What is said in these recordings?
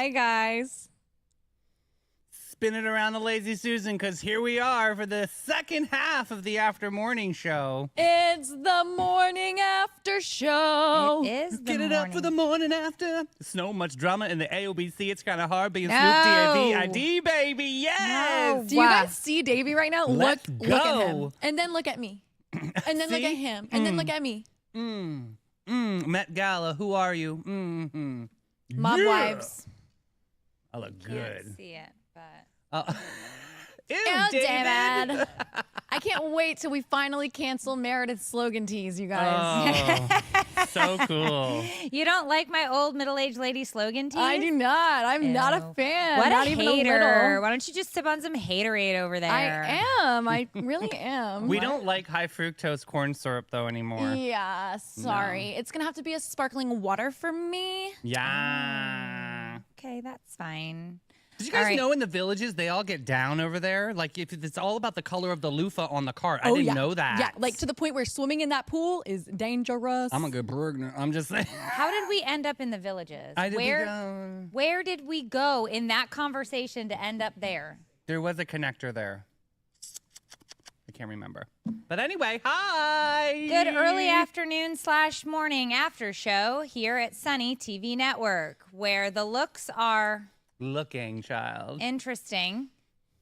Hi, guys. Spin it around the Lazy Susan, because here we are for the second half of the After Morning Show. It's the morning after show. It is the Get it up for the morning after. So much drama in the AOBC. It's kind of hard being Snoop D-A-V-I-D, baby. Yes. Do you guys see Davey right now? Let's look at go. him. And then look at me. And then look at him. And then look at me. Met Gala, who are you? Mm-hmm. Mob wives. I look Can't good. see it, but Ew, Oh, David. David. I can't wait till we finally cancel Meredith's slogan tees, you guys. Oh, so cool. you don't like my old middle-aged lady slogan tees? I do not. I'm not a Ew. fan. What not a even hater! a little. Why don't you just sip on some haterade over there? I am. I really am. We don't like high fructose corn syrup, though, anymore. Yeah, sorry. It's going to have to be a sparkling water for me. Yeah. Okay, that's fine. Did you guys All right. know in the villages they all get down over there? Like if it's all about the color of the loofah on the cart. I didn't know that. Yeah, like to the point where swimming in that pool is dangerous. I'm gonna get pregnant. I'm just saying. How did we end up in the villages? I didn't where, go. where did we go in that conversation to end up there? There was a connector there. I can't remember. But anyway, hi. Good early afternoon / morning after show here at Sunny TV Network, where the looks are Looking, child. interesting.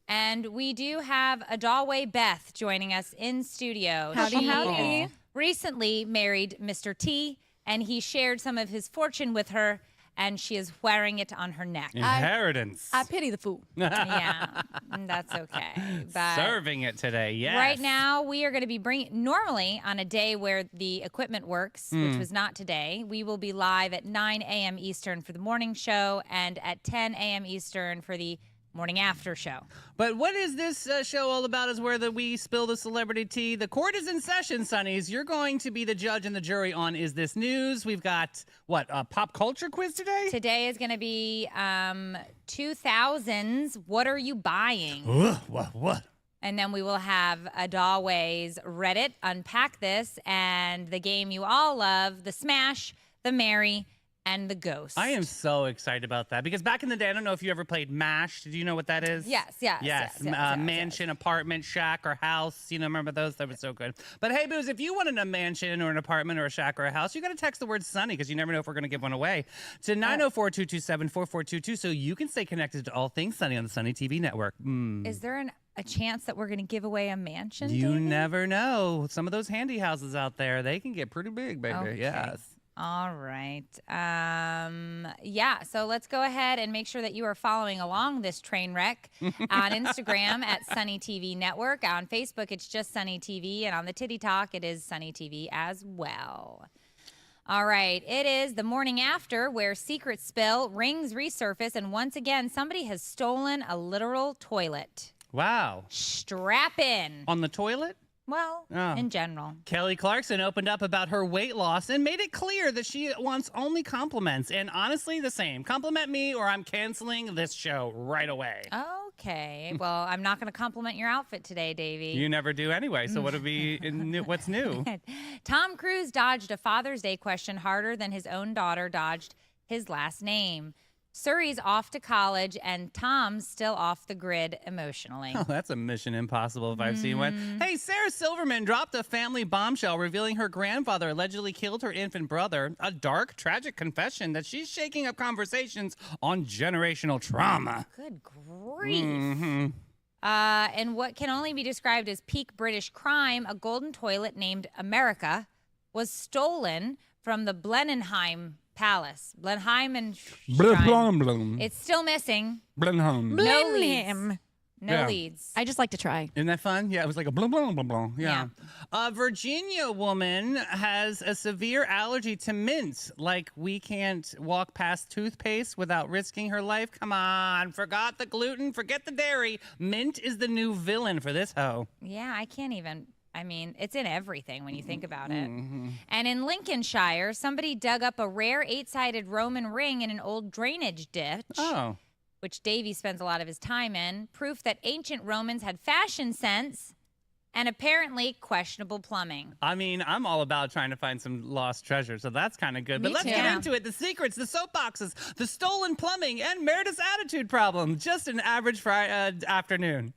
And we do have Adalway Beth joining us in studio. Howdy, She howdy. recently married Mr. T, and he shared some of his fortune with her, and she is wearing it on her neck. Inheritance. I pity the fool. Yeah, that's okay. But Serving it today, yes. right now, we are going to be bringing, normally on a day where the equipment works, which was not today, we will be live at 9 a.m. Eastern for the morning show and at 10 a.m. Eastern for the morning after show. But what is this show all about is where we spill the celebrity tea. The court is in session, Sonnies. You're going to be the judge and the jury on Is This News? We've got, what, a pop culture quiz today? Today is going to be 2000s, What Are You Buying? What? And then we will have Adalway's Reddit, Unpack This, and the game you all love, the Smash, the Marry, and the Ghost. I am so excited about that because back in the day, I don't know if you ever played MASH. Did you know what that is? Yes. Mansion, apartment, shack, or house. You know, remember those? That was so good. But hey, Booze, if you wanted a mansion or an apartment or a shack or a house, you got to text the word Sunny because you never know if we're going to give one away to 904-227-4422 so you can stay connected to all things Sunny on the Sunny TV network. Is there a chance that we're going to give away a mansion? You Davey? never know. Some of those handy houses out there, they can get pretty big, baby. Okay. Yes. All right. So let's go ahead and make sure that you are following along this train wreck on Instagram at Sunny TV Network. On Facebook, it's just Sunny TV. And on the Titty Talk, it is Sunny TV as well. All right. It is the morning after where secrets spill, rings resurface, and once again, somebody has stolen a literal toilet. Wow. Strap in. On the toilet? Well, Oh. in general. Kelly Clarkson opened up about her weight loss and made it clear that she wants only compliments. And honestly, the same. Compliment me or I'm canceling this show right away. Okay. Well, I'm not going to compliment your outfit today, Davey. You never do anyway, so what's new? Tom Cruise dodged a Father's Day question harder than his own daughter dodged his last name. Suri's off to college, and Tom's still off the grid emotionally. Oh, that's a mission impossible if I've seen one. Hey, Sarah Silverman dropped a family bombshell revealing her grandfather allegedly killed her infant brother. A dark, tragic confession that she's shaking up conversations on generational trauma. Good grief. And what can only be described as peak British crime, a golden toilet named America was stolen from the Blenheim Palace. Blenheim and Shrine. It's still missing. Blenheim. No leads. No Yeah. leads. I just like to try. Isn't that fun? Yeah, it was like a blum, blum, blum, blum. Yeah. Yeah. A Virginia woman has a severe allergy to mint. Like, we can't walk past toothpaste without risking her life. Come on. Forgot the gluten, forget the dairy. Mint is the new villain for this hoe. Yeah, I can't even. I mean, it's in everything when you think about it. And in Lincolnshire, somebody dug up a rare 8-sided Roman ring in an old drainage ditch, Oh. which Davy spends a lot of his time in. Proof that ancient Romans had fashion sense and apparently questionable plumbing. I mean, I'm all about trying to find some lost treasure, so that's kind of good. But Me let's too. get Yeah. into it. The secrets, the soapboxes, the stolen plumbing, and Meredith's attitude problem. Just an average Friday afternoon.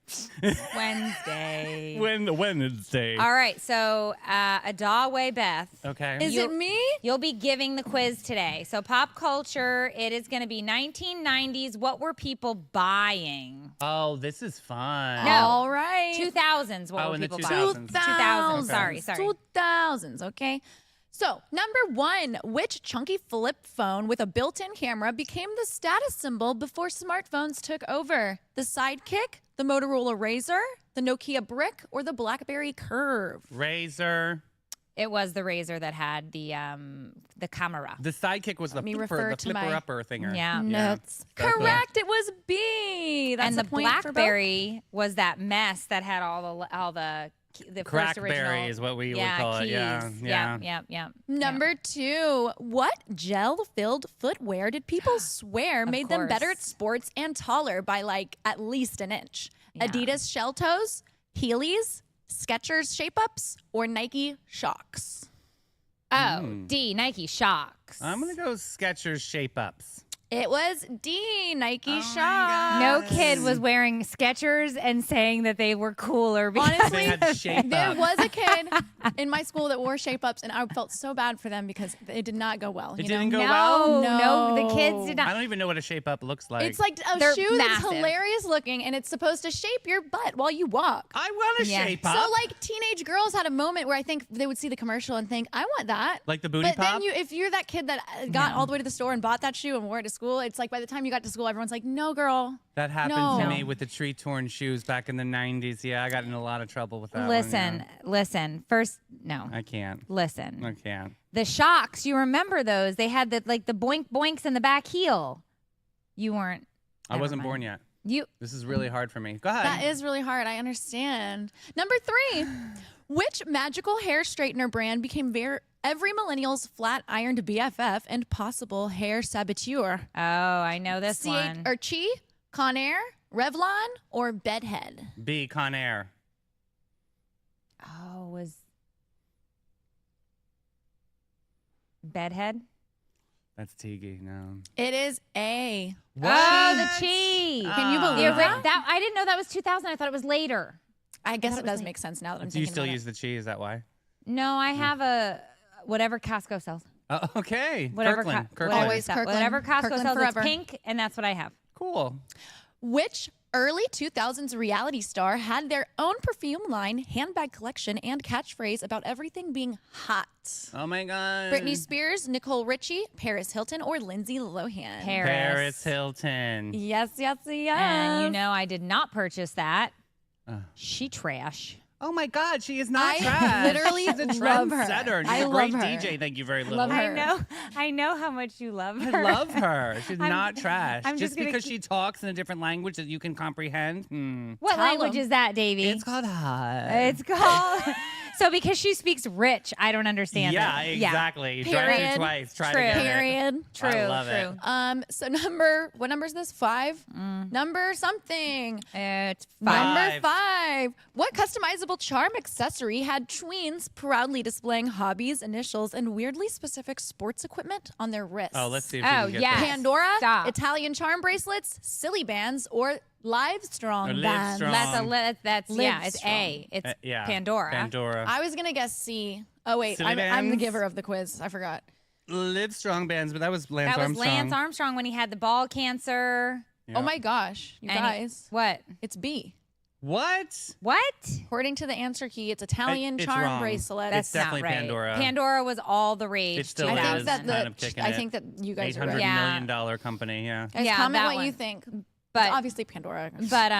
Wednesday. Wednesday. All right, so Adaway Beth. Okay. Is it me? You'll be giving the quiz today. So pop culture, it is going to be 1990s. What were people buying? Oh, this is fun. No. All right. 2000s. What Oh, were in the people 2000s. buying? 2000s. Sorry. 2000s, okay. So, number 1, which chunky flip phone with a built-in camera became the status symbol before smartphones took over? The Sidekick, the Motorola Razr, the Nokia Brick, or the BlackBerry Curve? Razor. It was the Razor that had the camera. The sidekick was the me flipper, refer the to my flipper-upper thinger. Yeah. Nuts. That's cool. Correct. It was B. That's And the a point for both. BlackBerry was that mess that had all the first original. Crackberry is what we would yeah, call it. keys. Yeah. Yeah. Number 2, what gel-filled footwear did people swear made them better at course. sports and taller by like at least an inch? Yeah. Adidas Shell Toes, Heelys, Skechers Shape-Ups, or Nike Shocks? Oh, D, Nike Shocks. I'm going to go Skechers Shape-Ups. It was D, Nike my Shocks. God. No kid was wearing Skechers and saying that they were cooler because Honestly, They had Shape There Ups. was a kid in my school that wore Shape-Ups, and I felt so bad for them because it did not go well. It you didn't know? go well? no, the kids did I not. don't even know what a Shape-Up looks like. It's like a They're shoe that's massive. hilarious looking, and it's supposed to shape your butt while you walk. I want a Yeah. Shape-Up. So, like, teenage girls had a moment where I think they would see the commercial and think, I want that. Like the booty but pop? then if you're that kid that got all the way to the store and bought that shoe and wore it to school, it's like by the time you got to school, everyone's like, no, girl. That happened No. to me with the tree-torn shoes back in the 90s. Yeah, I got in a lot of trouble with that Listen, one. listen. First, no. I can't. Listen. I can't. The Shocks, you remember those? They had the boink boinks in the back heel. You weren't. I Never wasn't mind. born yet. You. This is really hard for me. Go ahead. That is really hard. I understand. Number 3, which magical hair straightener brand became every millennial's flat ironed BFF and possible hair saboteur? Oh, I know this one. Chi, Conair, Revlon, or Bedhead? B, Conair. Oh, was Bedhead? That's Tiki. No. It is A. Oh, the cheese. Can you Ah. believe Yeah, that? I didn't know that was 2000. I thought it was later. I guess thought it it was does like- make sense now that I'm Do thinking you still about use the cheese? Is that why? No, I have a whatever Costco sells. Oh, okay. Whatever, Kirkland. Co- Kirkland. whatever, Always stuff- Kirkland. whatever Costco Kirkland sells, forever. it's pink, and that's what I have. Cool. Which early 2000s reality star had their own perfume line, handbag collection, and catchphrase about everything being hot? Oh my God. Britney Spears, Nicole Richie, Paris Hilton, or Lindsay Lohan? Paris Hilton. Yes, yes, yes. And you know, I did not purchase that. Uh. She trash. Oh my God, she is not I trash. literally She's a love her. trendsetter. She's I a great love her. DJ. Thank you very little. Love her. I know how much you love I her. love her. She's I'm- not trash. I'm just just gonna because keep- she talks in a different language that you can comprehend. What Tell language 'em. is that, Davy? It's called hot. It's called. So because she speaks rich, I don't understand Yeah, it. exactly. Drive Period. through twice. Try True. to get it. Period. True. I love true. it. So what number is this? 5? Number something. It's Number Five. 5. What customizable charm accessory had tweens proudly displaying hobbies, initials, and weirdly specific sports equipment on their wrists? Oh, let's see if we Oh, can get yes. this. Pandora, Stop. Italian charm bracelets, silly bands, or Livestrong Or bands. Livestrong. That's yeah. It's Livestrong. A. It's Yeah. Pandora. Pandora. I was gonna guess C. Oh wait, Silly I'm the bands? giver of the quiz. I forgot. Live Strong bands, but that was Lance That was Armstrong. Lance Armstrong when he had the ball cancer. Yeah. Oh my gosh, you And guys, what? it's B. What? What? According to the answer key, it's Italian It's charm wrong. bracelet. It's definitely not right. Pandora. Pandora was all the rage. It still I is. think that kind of kicking I it. think that you guys are $800 right. Yeah. million dollar company. Yeah. Guys, Yeah, comment that what you one. think. But It's obviously Pandora. but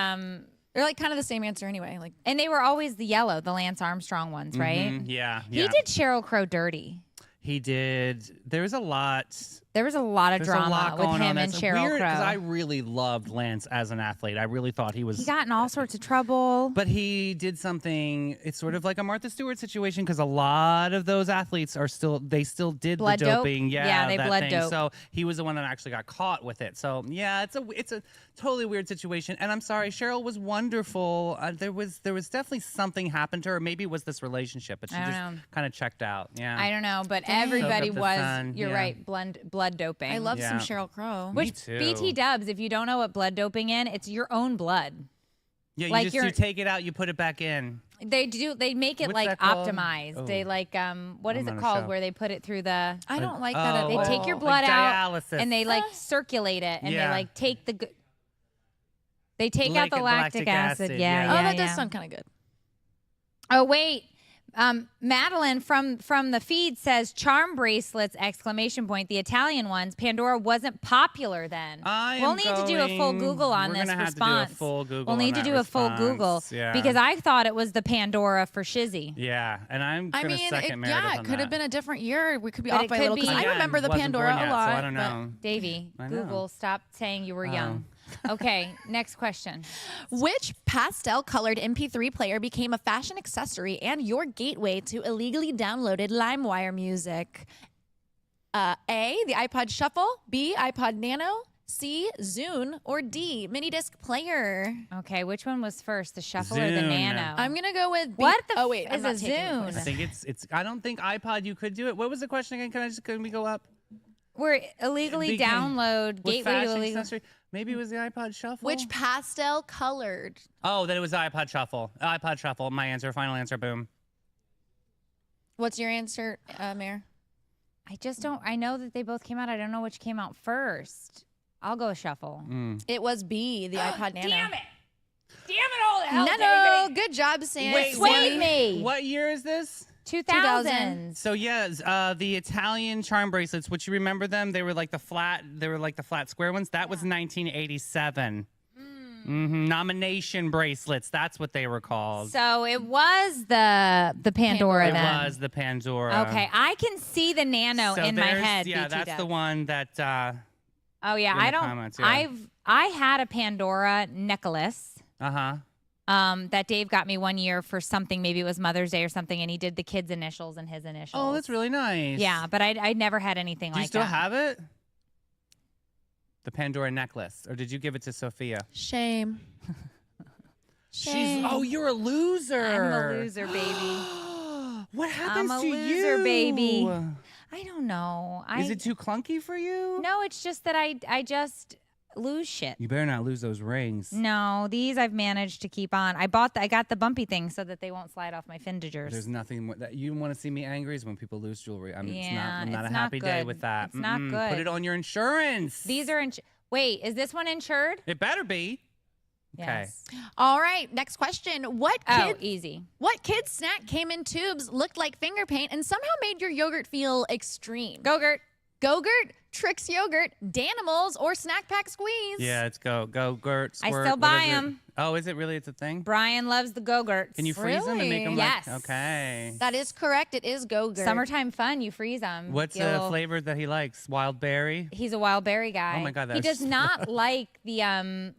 They're like kind of the same answer anyway. Like and they were always the yellow, the Lance Armstrong ones, right? Mhm. Yeah. He Yeah. did Sheryl Crow dirty. He did. There was a lot. There was a lot of There's a lot drama with going him on. and That's Sheryl weird, 'cause I Crow. really loved Lance as an athlete. I really thought he was. He got in all sorts of trouble. But he did something. It's sort of like a Martha Stewart situation because a lot of those athletes are still. They still did Blood the dope? doping. Yeah, they that blood thing. dope. So he was the one that actually got caught with it. So yeah, it's a totally weird situation. And I'm sorry, Cheryl was wonderful. There was definitely something happened to her. Maybe it was this relationship, but she I don't just know. kind of checked out. Yeah. I don't know, but everybody Soak up the was. sun, You're yeah. right. Blood doping. I love Yeah. some Sheryl Crow. Me Which too. BT Dubs, if you don't know what blood doping in, it's your own blood. Yeah, like you take it out, you put it back in. They make it What's like that called? optimized. Oh. They like what is I'm it on a called show. where they put it through the I don't like that at Oh, they all. take your like blood out dialysis. and they like circulate it and Yeah. they like take they take out the lactic acid. Yeah, yeah. Oh, yeah, that yeah. does sound kind of good. Oh wait, Madeline from the feed says charm bracelets ! The Italian ones. Pandora wasn't popular then. We'll need to do a full Google on this We're gonna response. have to do a full Google. We'll need to on do that a full Google response. Yeah. because I thought it was the Pandora for Shizzy. Yeah, and I'm I gonna mean, second Meredith yeah, on it could have that. been a different year. We could be But off it by a could little because be- I Again, remember the wasn't Pandora born yet, a lot. So I don't but- know. Davey, I know. Google, stop saying you were young. Okay, next question. Which pastel colored MP3 player became a fashion accessory and your gateway to illegally downloaded LimeWire music? A, the iPod Shuffle, B, iPod Nano, C, Zune, or D, mini disc player? Okay, which one was first, the Shuffle or the Zune. Nano? I'm going to go with B. What the Oh, wait, f- I'm is not a taking the Zune? quiz. I think it's. I don't think iPod you could do it. What was the question again? Can we go up? We're illegally Became- download With gateway to fashion illegal. accessory? Maybe it was the iPod Shuffle. Which pastel colored? Oh, that it was the iPod Shuffle. iPod Shuffle. My answer. Final answer. Boom. What's your answer, Mayor? I just don't. I know that they both came out. I don't know which came out first. I'll go Shuffle. It was B, the iPod Nano. Damn it! Damn it all to hell, Nano, Davey. good job, Sam. Wait, Swayed me. What year is this? 2000s. So yeah, the Italian charm bracelets, which you remember them? They were like the flat square ones. That was 1987. Nomination bracelets. That's what they were called. So it was the Pandora It then. was the Pandora. Okay, I can see the Nano So in my there's- head. Yeah, BT that's the does. one that. Oh yeah, in the I don't. comments, yeah. I had a Pandora necklace. That Dave got me one year for something. Maybe it was Mother's Day or something, and he did the kids' initials and his initials. Oh, that's really nice. Yeah, but I never had anything Do you like still that. have it? The Pandora necklace, or did you give it to Sophia? Shame. She's. Oh, you're a loser. I'm a loser, baby. What happens I'm a to loser, you, baby. I don't know. Is it too clunky for you? No, it's just that I just lose shit. You better not lose those rings. No, these I've managed to keep on. I got the bumpy thing so that they won't slide off my findigers. There's nothing more that you want to see me angry is when people lose jewelry. I'm Yeah, not it's a not happy day good. with that. It's not Put good. it on your insurance. These are wait, is this one insured? It better be. Okay. Yes. All right, next question. What Oh, kid, easy. what kid snack came in tubes, looked like finger paint, and somehow made your yogurt feel extreme? Go-Gurt. Go-Gurt, Trix Yogurt, Danimals, or Snack Pack Squeeze? Yeah, it's Gurt, I Squirt. still what buy is it? 'em. Oh, is it really? It's a thing? Brian loves the Go-Gurts. Can you freeze them and make them Really? Yes. like okay? That is correct. It is Go-Gurt. Summertime fun, you freeze them. What's the flavor that he likes? Wild berry? He's a wild berry guy. Oh my God, He that's does just- not like the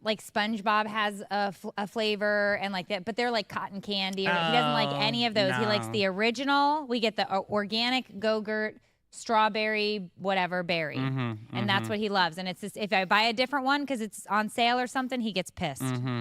like SpongeBob has a flavor and like that, but they're like cotton candy. Or he doesn't like Oh, any of those. He likes no. the original. We get the organic Go-Gurt strawberry whatever berry, Mm-hmm, and that's what he loves. And it's just, if I buy a different one because it's on sale or something, he gets pissed. Mm-hmm.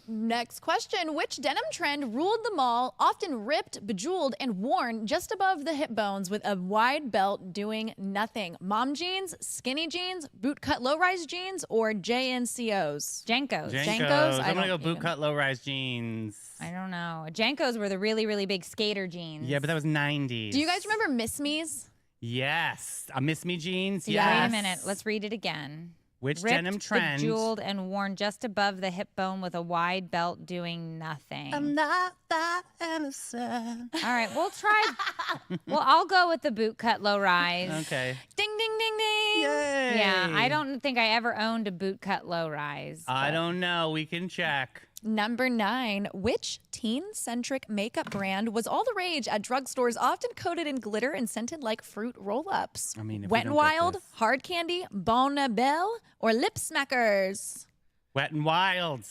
Next question. Which denim trend ruled the mall, often ripped, bejeweled, and worn just above the hip bones with a wide belt doing nothing? Mom jeans, skinny jeans, bootcut low-rise jeans, or JNCOs? Jenkos. Jenkos? I I'm gonna go don't even- boot cut low rise jeans. I don't know. Jenkos were the really, really big skater jeans. Yeah, but that was 90s. Do you guys remember Miss Me's? Yes. Miss Me jeans. Yeah, Yes. wait a minute. Let's read it again. Which Ripped, denim trend? bejeweled, and worn just above the hip bone with a wide belt doing nothing. not that innocent. All right, we'll try. Well, I'll go with the boot cut low rise. Okay. Ding, ding, ding, ding. Yay. Yeah, I don't think I ever owned a boot cut low rise. I don't know. We can check. Number 9, which teen-centric makeup brand was all the rage at drugstores, often coated in glitter and scented like fruit roll-ups? I mean, if we Wet n don't get Wild, this. Hard Candy, Bonabelle, or Lip Smackers? Wet and Wild.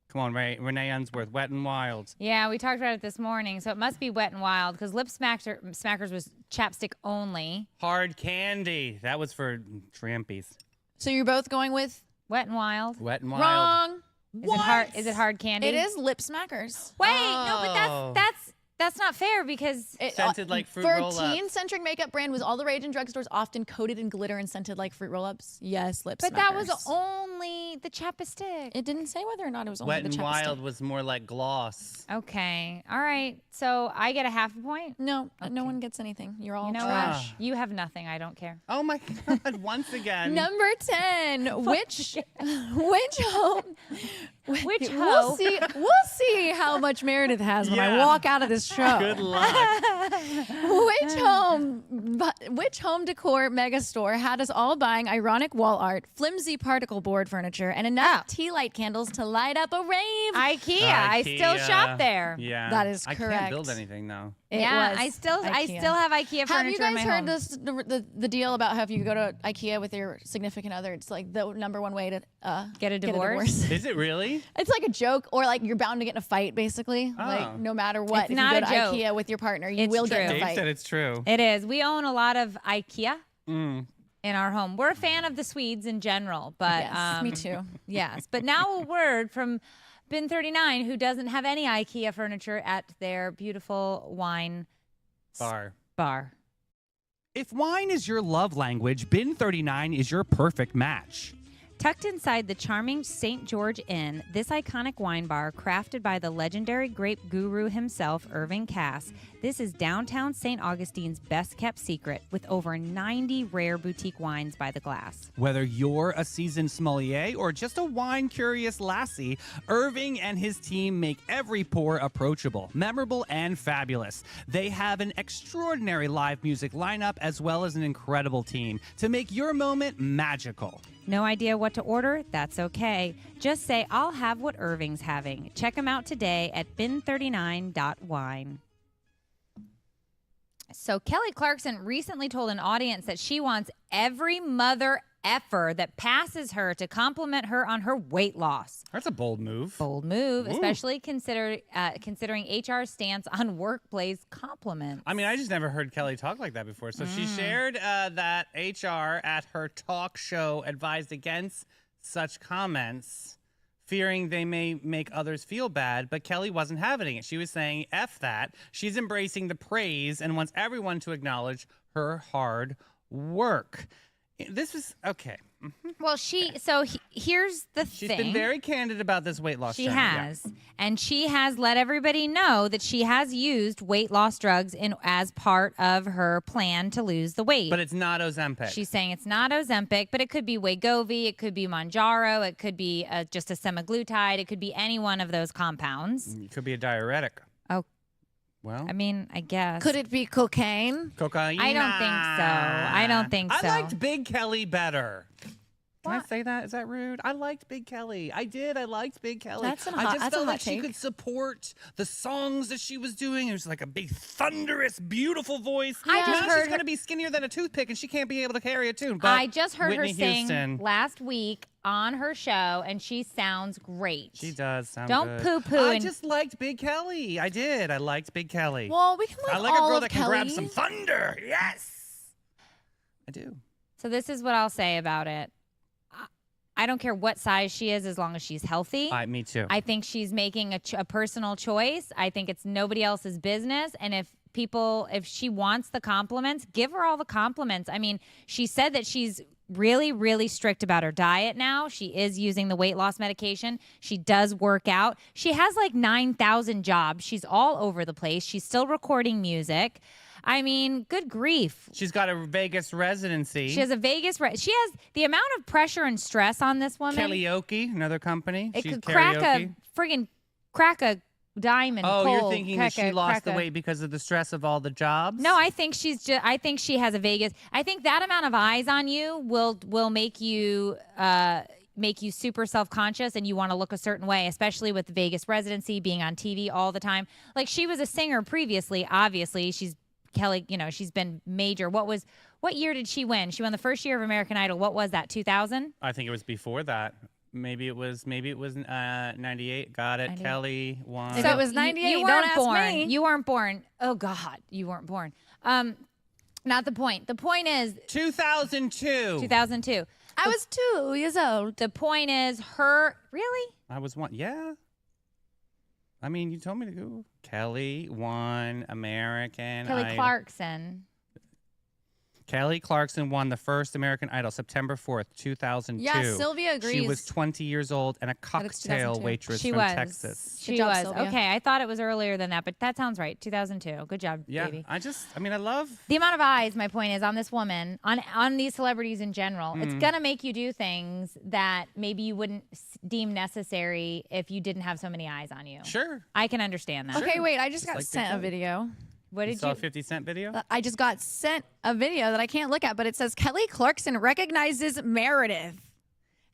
Come on, Renee Unsworth. Wet and Wild. Yeah, we talked about it this morning, so it must be Wet and Wild because Smackers was chapstick only. Hard Candy. That was for trampies. So you're both going with Wet and Wild. Wet and Wild. wrong. Is it hard candy? It is Lip Smackers. Wait, no, Oh. but that's not fair because Scented like fruit For roll-ups. teen-centric makeup brand was all the rage in drugstores, often coated in glitter and scented like fruit roll-ups. Yes, Lip Smackers. but that was only the chapstick. It didn't say whether or not it was only Wet the and chapstick. Wild was more like gloss. Okay. All right. So I get a half a point. No, no one gets anything. You're all You know trash. what? You have nothing. I don't care. Oh my God! Once again. Number 10, which home? Which We'll hoe? we'll see how much Meredith has when I Yeah. walk out of this show. Good luck. Which home decor megastore had us all buying ironic wall art, flimsy particle board furniture, and enough tea light candles to light up a rave? IKEA. I still shop there. Yeah. That is I correct. can't build anything though. It Yeah, was I still IKEA. have IKEA furniture Have you in guys my heard home. this the deal about how if you go to IKEA with your significant other, it's like the number one way to Get a divorce? Is it really? It's like a joke, or like you're bound to get in a fight, basically. Oh. Like no matter what, It's if not you go a to joke. IKEA with your partner, you It's will get in true. a Dave fight. said it's true. It is. We own a lot of IKEA Mm. in our home. We're a fan of the Swedes in general, but Yes, me too. Yes, but now a word from Bin 39, who doesn't have any IKEA furniture at their beautiful wine bar. If wine is your love language, Bin 39 is your perfect match. Tucked inside the charming St. George Inn, this iconic wine bar, crafted by the legendary grape guru himself, Irving Cass, this is downtown St. Augustine's best-kept secret, with over 90 rare boutique wines by the glass. Whether you're a seasoned sommelier or just a wine-curious lassie, Irving and his team make every pour approachable, memorable, and fabulous. They have an extraordinary live music lineup as well as an incredible team to make your moment magical. No idea what to order? That's okay. Just say, I'll have what Irving's having. Check them out today at bin39.wine. So Kelly Clarkson recently told an audience that she wants every mother effer that passes her to compliment her on her weight loss. That's a bold move. Bold move, Ooh. especially considering HR's stance on workplace compliments. I mean, I just never heard Kelly talk like that before. So she shared that HR at her talk show advised against such comments, fearing they may make others feel bad, but Kelly wasn't having it. She was saying, F that. She's embracing the praise and wants everyone to acknowledge her hard work. This was, okay. Well, here's the She's thing. been very candid about this weight loss She journey. Yeah. has, and she has let everybody know that she has used weight loss drugs as part of her plan to lose the weight. But it's not Ozempic. She's saying it's not Ozempic, but it could be Wegovy, it could be Mounjaro, it could be just a semaglutide, it could be any one of those compounds. It could be a diuretic. Oh, Well, I mean, I guess. Could it be cocaine? cocaine. I don't think so. I don't think so. I liked Big Kelly better. Can I say that? Is that rude? I liked Big Kelly. I did. I liked Big Kelly. That's a I hot- just that's a felt hot like she take. could support the songs that she was doing. It was like a big, thunderous, beautiful voice. I just now heard she's going to be skinnier than a toothpick, and she can't be able to carry a tune. But I just heard Whitney her sing Houston, last week on her show, and she sounds great. she does sound Don't good. poo-poo I and- just liked Big Kelly. I did. I liked Big Kelly. Well, we can like I like all a girl of that can grab Kelly. some thunder. Yes. I do. So this is what I'll say about it. I don't care what size she is as long as she's healthy. Me too. I think she's making a personal choice. I think it's nobody else's business. And if she wants the compliments, give her all the compliments. I mean, she said that she's really, really strict about her diet now. She is using the weight loss medication. She does work out. She has like 9,000 jobs. She's all over the place. She's still recording music. I mean, good grief. She's got a Vegas residency. She has a she has the amount of pressure and stress on this woman. Karaoke, another company. It She's could karaoke. crack a diamond. Oh, you're cold. thinking that Crack she a- lost crack the a- weight because of the stress of all the jobs? No, I think I think she has a Vegas. I think that amount of eyes on you will make you make you super self-conscious and you want to look a certain way, especially with the Vegas residency, being on TV all the time. Like, she was a singer previously, obviously. She's Kelly, she's been major. What year did she win? She won the first year of American Idol. What was that, 2000? I think it was before that. Maybe it was 98. Got it. 98. Kelly won. If it was 98, you don't weren't ask born. me. You weren't born. Oh God, you weren't born. Not the point. The point is 2002. 2002. I was 2 years old. The point is her really? I was one. Yeah. I mean, you told me to go. Kelly won American Kelly Idol. Clarkson. Kelly Clarkson won the first American Idol September 4th, 2002. Yeah, Sylvia agrees. She was 20 years old and a it's cocktail 2002. waitress She from was. Texas. She Good job, was. Sylvia. Okay, I thought it was earlier than that, but that sounds right. 2002. Good job, Yeah, baby. I love. The amount of eyes, my point is, on this woman, on these celebrities in general, it's gonna make you do things that maybe you wouldn't deem necessary if you didn't have so many eyes on you. Sure. I can understand that. Okay, wait. I just got like sent a Big Kelly. video. What You did saw you? a 50 Cent video? I just got sent a video that I can't look at, but it says Kelly Clarkson recognizes Meredith.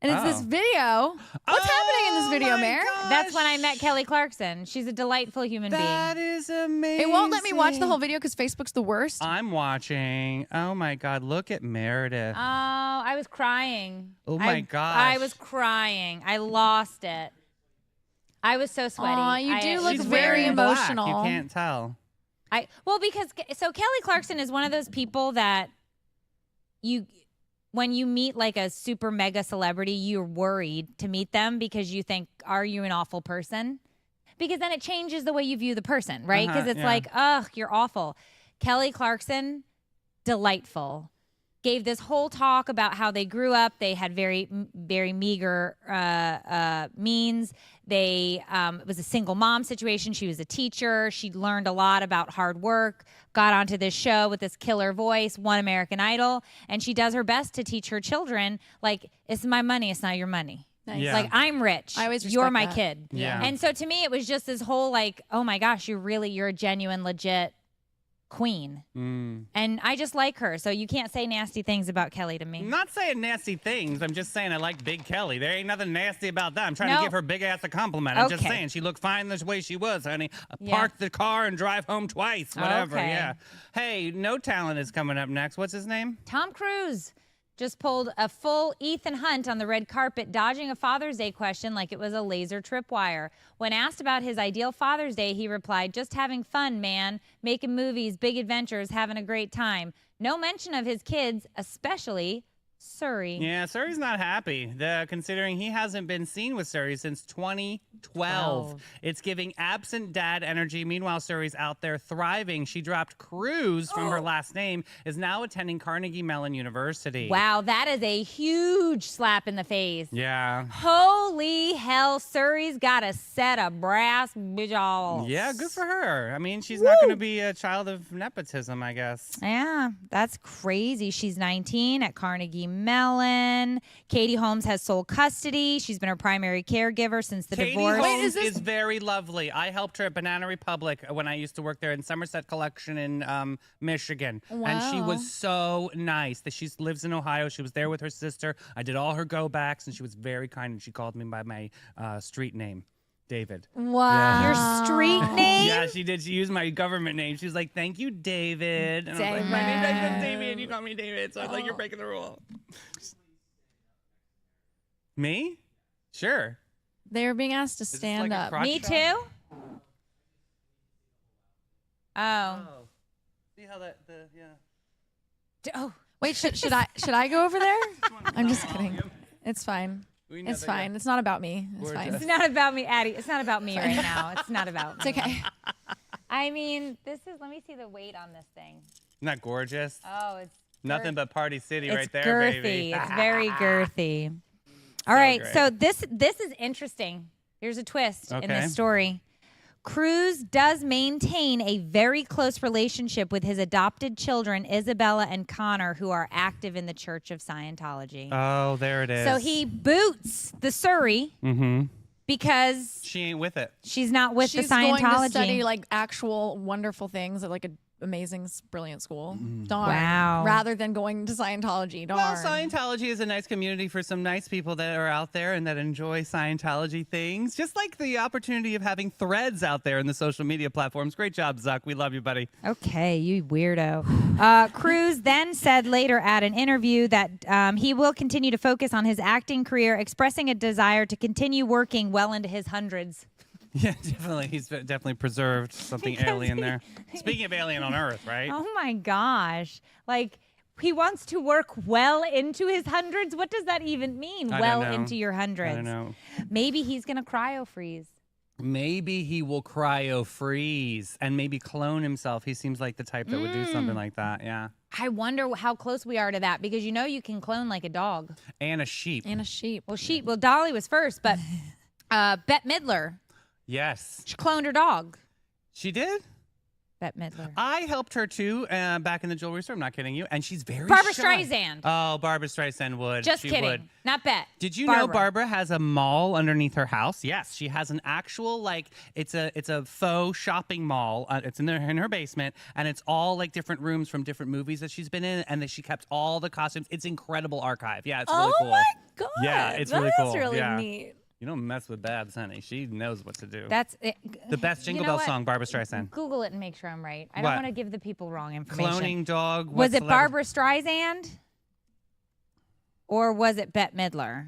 And it's this Oh. video. What's happening in this video, my Mare? gosh. That's when I met Kelly Clarkson. She's a delightful human That being. is amazing. It won't let me watch the whole video because Facebook's the worst. I'm watching. Oh my God! Look at Meredith. Oh, I was crying. Oh my I gosh. was crying. I lost it. I was so sweaty. Aw, you do look She's very wearing black. emotional. You can't tell. Because Kelly Clarkson is one of those people that when you meet like a super mega celebrity, you're worried to meet them because you think, are you an awful person? Because then it changes the way you view the person, right? Because it's yeah. like, ugh, you're awful. Kelly Clarkson, delightful. Gave this whole talk about how they grew up. They had very, very meager means. It was a single mom situation. She was a teacher. She learned a lot about hard work, got onto this show with this killer voice, won American Idol, and she does her best to teach her children, like, it's my money, it's not your money. Nice. Yeah. Like, I'm rich. I always You're respect my that. kid. Yeah. And so to me, it was just this whole like, oh my gosh, you're a genuine, legit queen. And I just like her. So you can't say nasty things about Kelly to me. I'm not saying nasty things. I'm just saying I like Big Kelly. There ain't nothing nasty about that. I'm trying No. to give her big ass a compliment. I'm just Okay. saying she looked fine the way she was, honey. Yeah. Park the car and drive home twice. Whatever. Okay. Yeah. Hey, No Talent is coming up next. What's his name? Tom Cruise just pulled a full Ethan Hunt on the red carpet, dodging a Father's Day question like it was a laser tripwire. When asked about his ideal Father's Day, he replied, just having fun, man. Making movies, big adventures, having a great time. No mention of his kids, especially Suri. Yeah, Suri's not happy, considering he hasn't been seen with Suri since 2012. It's giving absent dad energy. Meanwhile, Suri's out there thriving. She dropped Cruz from her last name, is now attending Carnegie Mellon University. Wow, that is a huge slap in the face. Yeah. Holy hell, Suri's got a set of brass balls. Yeah, good for her. I mean, she's not going to be a child of nepotism, I guess. Yeah, that's crazy. She's 19 at Carnegie Mellon. Katie Holmes has sole custody. She's been her primary caregiver since the Katie divorce. Holmes is very lovely. I helped her at Banana Republic when I used to work there in Somerset Collection in Michigan. And she Wow. was so nice. That she lives in Ohio. She was there with her sister. I did all her go backs, and she was very kind. And she called me by my street name, David. Wow. Your street name? Yeah, she did. She used my government name. She was like, "Thank you, David." And I was like, "My name's not David. You call me David." So I was like, "You're breaking the rule." Me? Sure. They were being asked to this stand like a up. crotch Me shot? too? Oh. See how that? Yeah. Oh. Wait, should I go over there? I'm just kidding. It's fine. We know It's that fine. It's not about me. It's fine. It's not about me, Addie. It's not about me right now. It's not about It's me. okay. I mean, let me see the weight on this thing. Isn't that gorgeous? Oh, it's Nothing but Party City it's right there, girthy. baby. It's very girthy. All right, great. so this is interesting. Here's a twist in Okay. this story. Cruz does maintain a very close relationship with his adopted children, Isabella and Connor, who are active in the Church of Scientology. Oh, there it is. So he boots the Suri because She ain't with it. she's not with She's the going Scientology. to study like actual wonderful things at like a amazing, brilliant school. Mm-hmm. Darn. Wow. Rather than going to Scientology. Darn. Well, Scientology is a nice community for some nice people that are out there and that enjoy Scientology things. Just like the opportunity of having threads out there in the social media platforms. Great job, Zuck. We love you, buddy. Okay, you weirdo. Cruz then said later at an interview that he will continue to focus on his acting career, expressing a desire to continue working well into his hundreds. Yeah, definitely. He's definitely preserved something alien there. Speaking of alien on Earth, right? Oh my gosh. Like, he wants to work well into his hundreds? What does that even mean? I Well don't know. into your hundreds. I don't know. Maybe he's going to cryo freeze. Maybe he will cryo freeze and maybe clone himself. He seems like the type that would do something like that. Yeah. I wonder how close we are to that because you know you can clone like a dog. And a sheep. And a sheep. Well, Dolly was first, but Bette Midler, Yes. she cloned her dog. She did? Bette Midler. I helped her too back in the jewelry store. I'm not kidding you. And she's very Barbara shy. Streisand. Oh, Barbara Streisand would. Just She kidding. would. Not Bette. Did you know Barbara has a mall underneath her house? Yes, she has an actual it's a faux shopping mall. It's in her basement, and it's all like different rooms from different movies that she's been in, and that she kept all the costumes. It's incredible archive. Yeah, it's really cool. Oh my God. Yeah, it's really That's cool. really Yeah. neat. You don't mess with Babs, honey. She knows what to do. That's it. The best Jingle You know Bell what? song, Barbara Streisand. Google it and make sure I'm right. I What? don't want to give the people wrong information. Cloning dog. Was it Barbara Streisand? Or was it Bette Midler?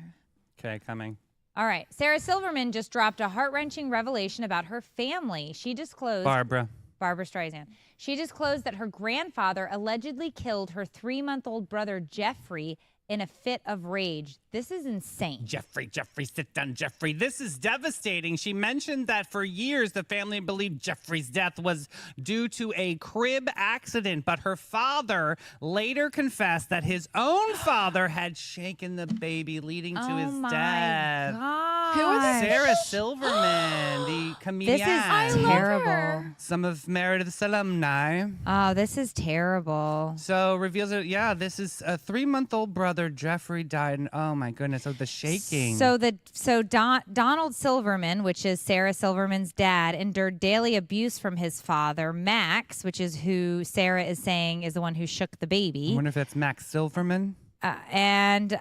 Okay, coming. All right. Sarah Silverman just dropped a heart-wrenching revelation about her family. She disclosed Barbara Streisand. She disclosed that her grandfather allegedly killed her 3-month-old brother Jeffrey in a fit of rage. This is insane. Jeffrey, sit down, Jeffrey. This is devastating. She mentioned that for years the family believed Jeffrey's death was due to a crib accident, but her father later confessed that his own father had shaken the baby, leading to his death. God. Who are they? Sarah Silverman, the comedian. This is I love terrible. her. Some of Meredith's alumni. Oh, this is terrible. So reveals it. Yeah, this is a 3-month-old brother. Jeffrey died. And, oh my goodness! Oh, the shaking. Donald Silverman, which is Sarah Silverman's dad, endured daily abuse from his father, Max, which is who Sarah is saying is the one who shook the I baby. wonder if that's Max Silverman. And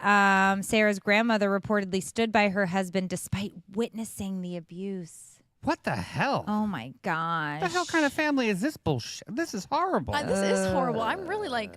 Sarah's grandmother reportedly stood by her husband despite witnessing the abuse. What the hell? Oh my gosh! What the hell kind of family is this bullshit? This is horrible. This is horrible. I'm really like,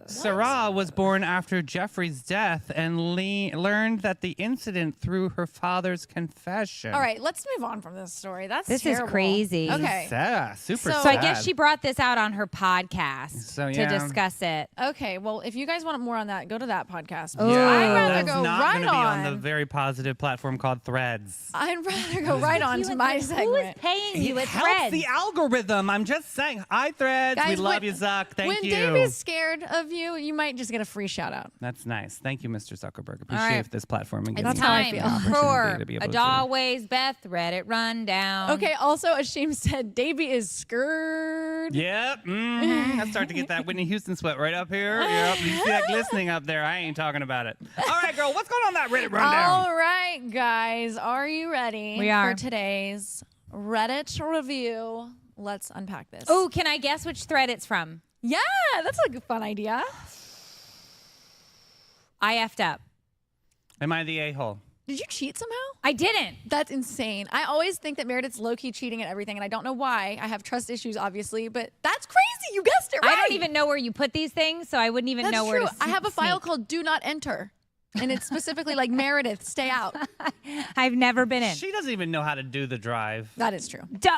Sarah was born after Jeffrey's death and learned that the incident through her father's confession. all right, let's move on from this story. That's This terrible. is crazy. Okay. Sad. Super So So I sad. guess she brought this out on her podcast So, to yeah. discuss it. Okay, well, if you guys want more on that, go to that podcast. Oh. Yeah, I'd rather that's go not right gonna be on the on. very positive platform called Threads. I'd rather go right on to my Who is segment. paying you It at helps Threads? the algorithm. I'm just saying. Hi, Threads. we Guys, love when- you, Zuck. Thank when you. Dave is scared of you, you might just get a free shout out. That's nice. Thank you, Mr. Zuckerberg. right. Appreciate this platform and It's giving That's me how I time feel. the for opportunity to be able a to- Dawways Beth Reddit rundown. Okay, also, Ashim said Davey is scared. Yep. I start to get that Whitney Houston sweat right up here. Yep. You see that glistening up there. I ain't talking about it. All right, girl. What's going on that Reddit rundown? All right, guys, are you ready We are. for today's Reddit review? Let's unpack this. Oh, can I guess which thread it's from? yeah, that's like a fun idea. I effed up. Am I the a-hole? Did you cheat somehow? I didn't. That's insane. I always think that Meredith's low-key cheating at everything, and I don't know why. I have trust issues, obviously, but that's crazy. You guessed it right. I don't even know where you put these things, so I wouldn't even That's know true. where to I have a file sneak. called Do Not Enter, and it's specifically like Meredith, stay out. I've never been in. She doesn't even know how to do the drive, That is true. Duh.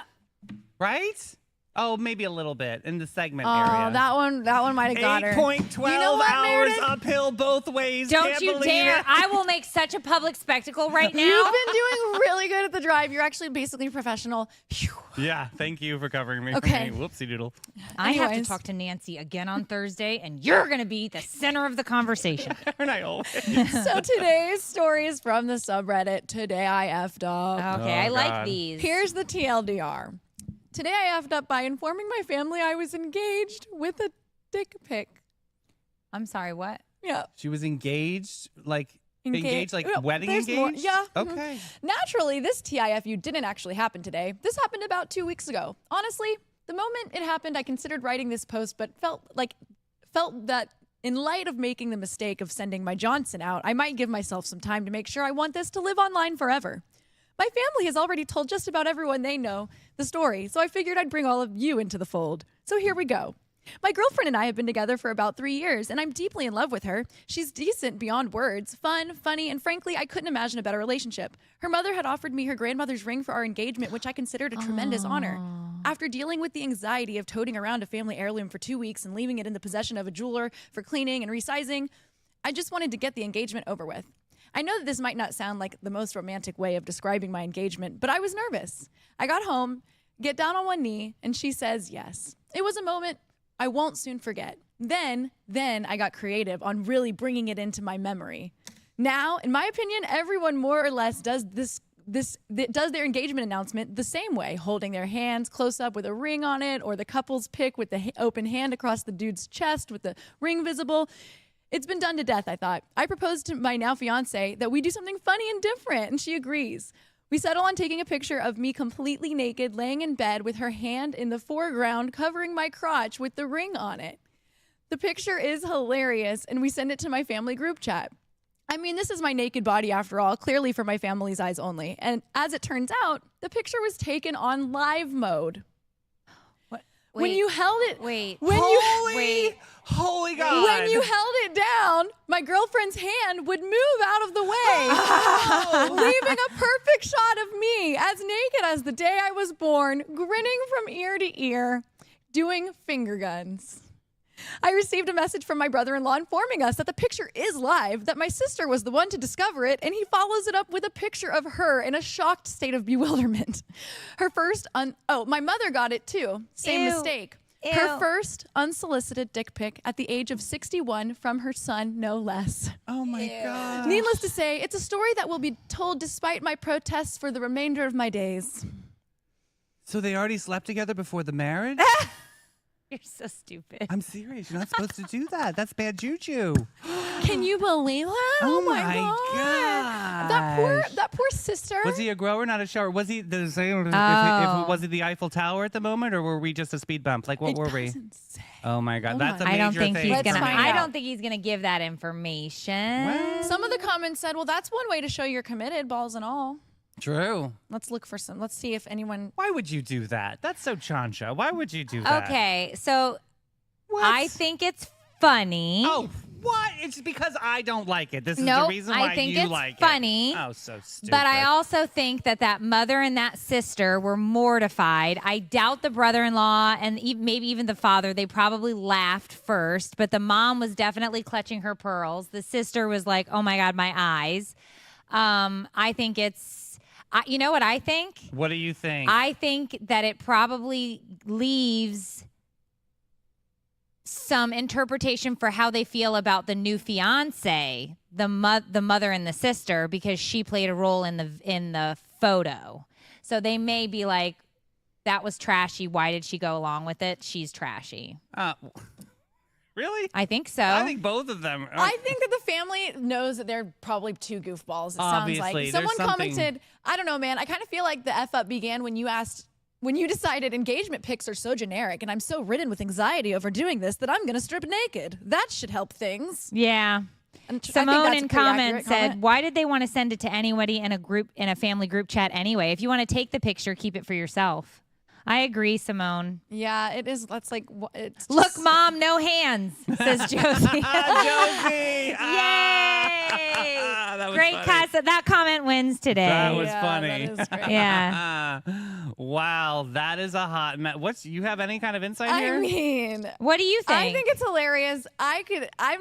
right? Oh, maybe a little bit in the segment Oh, area. that one might have got her. 8.12 You know what, hours Meredith? uphill both ways. Don't Can't you believe dare. it. I will make such a public spectacle right now. You've been doing really good at the drive. You're actually basically professional. Phew. Yeah, thank you for covering me. Okay. Whoopsie doodle. I have to Anyways. talk to Nancy again on Thursday, and you're going to be the center of the conversation. Aren't I always? So today's story is from the subreddit, Today I Effed Up. Okay, Oh, I like God. these. Here's the TLDR. Today I effed up by informing my family I was engaged with a dick pic. I'm sorry, what? Yeah. She was engaged, like like Yeah, wedding there's engaged? more. Yeah. mhm. Okay. Naturally, this TIFU didn't actually happen today. This happened about 2 weeks ago. Honestly, The moment it happened, I considered writing this post, but felt that in light of making the mistake of sending my Johnson out, I might give myself some time to make sure I want this to live online forever. My family has already told just about everyone they know the story, so I figured I'd bring all of you into the fold. So here we go. My girlfriend and I have been together for about 3 years, and I'm deeply in love with her. She's decent beyond words, fun, funny, and frankly, I couldn't imagine a better relationship. Her mother had offered me her grandmother's ring for our engagement, which I considered a tremendous honor. After dealing with the anxiety of toting around a family heirloom for 2 weeks and leaving it in the possession of a jeweler for cleaning and resizing, I just wanted to get the engagement over with. I know that this might not sound like the most romantic way of describing my engagement, but I was nervous. I got home, get down on one knee, and she says yes. It was a moment I won't soon forget. Then I got creative on really bringing it into my memory. Now, in my opinion, everyone more or less does their engagement announcement the same way, holding their hands close up with a ring on it, or the couple's pic with the open hand across the dude's chest with the ring visible. It's been done to death, I thought. I proposed to my now fiance that we do something funny and different, and she agrees. We settle on taking a picture of me completely naked, laying in bed with her hand in the foreground, covering my crotch with the ring on it. The picture is hilarious, and we send it to my family group chat. I mean, this is my naked body after all, clearly for my family's eyes only. And as it turns out, the picture was taken on live mode. When you held it, Holy God! When you held it down, my girlfriend's hand would move out of the way, leaving a perfect shot of me as naked as the day I was born, grinning from ear to ear, doing finger guns. I received a message from my brother-in-law informing us that the picture is live, that my sister was the one to discover it, and he follows it up with a picture of her in a shocked state of bewilderment. My mother got it too. Same mistake. Her first unsolicited dick pic at the age of 61 from her son, no less. Oh my God. Needless to say, it's a story that will be told despite my protests for the remainder of my days. So they already slept together before the marriage? You're so stupid. I'm serious. You're not supposed to do that. That's bad juju. Can you believe that? Oh my God. That poor sister. Was he a grower, not a shower? Was he the same? Was he the Eiffel Tower at the moment, or were we just a speed bump? Like, what were we? Say. Oh my God, that's a major I don't think thing. he's Let's gonna. find I out. don't think he's gonna give that information. Well, Some of the comments said, well, that's one way to show you're committed, balls and all. true. Let's look for some. Let's see if anyone. Why would you do that? That's so Chansha. Why would you do that? Okay, so What? I think it's funny. Oh, what? It's because I don't like it. This is Nope, the reason why I think you it's like funny, it. Oh, so stupid. But I also think that mother and that sister were mortified. I doubt the brother-in-law and maybe even the father, they probably laughed first, but the mom was definitely clutching her pearls. The sister was like, oh my God, my eyes. I think it's, you know what I think? What do you think? I think that it probably leaves some interpretation for how they feel about the new fiance, the mother and the sister, because she played a role in the photo. So they may be like, that was trashy. Why did she go along with it? She's trashy. Really? I think so. I think both of them. I think that the family knows that they're probably two goofballs. It sounds Obviously, like there's someone something- commented. I don't know, man. I kind of feel like the f up began when you decided engagement pics are so generic, and I'm so ridden with anxiety over doing this that I'm going to strip naked. That should help things. Yeah. And I think Simone that's a in pretty comment accurate said, comment. why did they want to send it to anybody in a family group chat anyway? If you want to take the picture, keep it for yourself. I agree, Simone. Yeah, it is. That's like, it's Look, just- Mom, no hands, says Josie. Josie! Yay! That was Great, funny. Casa. That comment wins today. That was Yeah, funny. that is great. Yeah. Wow, that is a hot mess. You have any kind of insight I here? mean, What do you think? I think it's hilarious.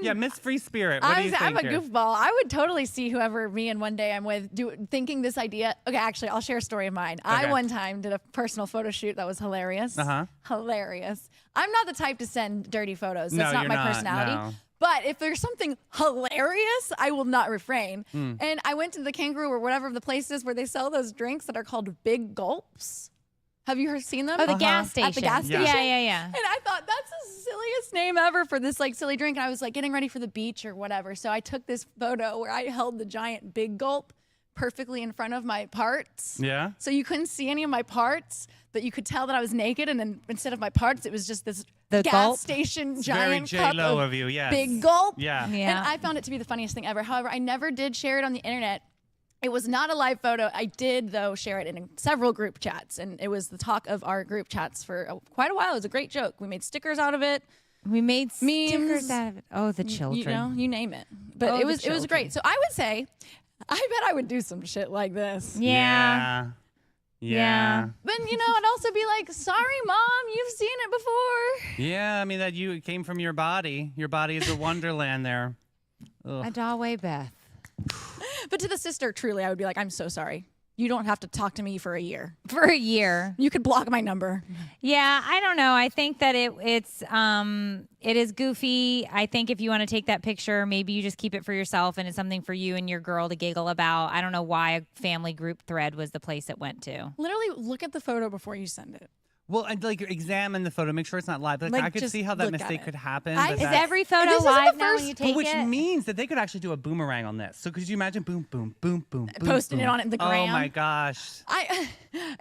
Yeah, Miss Free Spirit. What do you think I'm a here? goofball. I would totally see whoever me and one day I'm with thinking this idea. Okay, actually, I'll share a story of mine. I Okay. one time did a personal photo shoot that was hilarious. Uh-huh. Hilarious. I'm not the type to send dirty photos. That's No, not you're my not, personality. no. But if there's something hilarious, I will not refrain. Hmm. And I went to the Kangaroo or whatever the place is where they sell those drinks that are called Big Gulps. Have you seen them? Oh, the gas station. At the gas Yeah. station? Yeah. And I thought that's the silliest name ever for this like silly drink. And I was like getting ready for the beach or whatever. So I took this photo where I held the giant Big Gulp perfectly in front of my parts. Yeah. So you couldn't see any of my parts, but you could tell that I was naked. And then instead of my parts, it was just this The gas gulp? station Very giant cup J-Lo of you, yes. big gulp. Yeah. Yeah. And I found it to be the funniest thing ever. However, I never did share it on the internet. It was not a live photo. I did, though, share it in several group chats. And it was the talk of our group chats for quite a while. It was a great joke. We made stickers out of it. We made Memes. stickers out of it. Oh, the children. You know, you name it. But Oh, it the was children. great. So I would say, I bet I would do some shit like this. Yeah. Yeah. But you know, I'd also be like, "Sorry, Mom, you've seen it before." Yeah, I mean that it came from your body. Your body is a wonderland there. Ugh. Adalway Beth. But to the sister, truly, I would be like, "I'm so sorry. You don't have to talk to me for a year. For a year. You could block my number." Yeah, I don't know. I think that it is goofy. I think if you want to take that picture, maybe you just keep it for yourself and it's something for you and your girl to giggle about. I don't know why a family group thread was the place it went to. Literally, look at the photo before you send it. Well, and like examine the photo, make sure it's not live. Like, Like, I could just see how that look at mistake it. could happen. I- but Is Is that's- every photo This isn't live the now when first- you But take which it? means that they could actually do a boomerang on this. So could you imagine boom, boom, boom, boom, boom, Posting it boom. on the Oh gram. my gosh.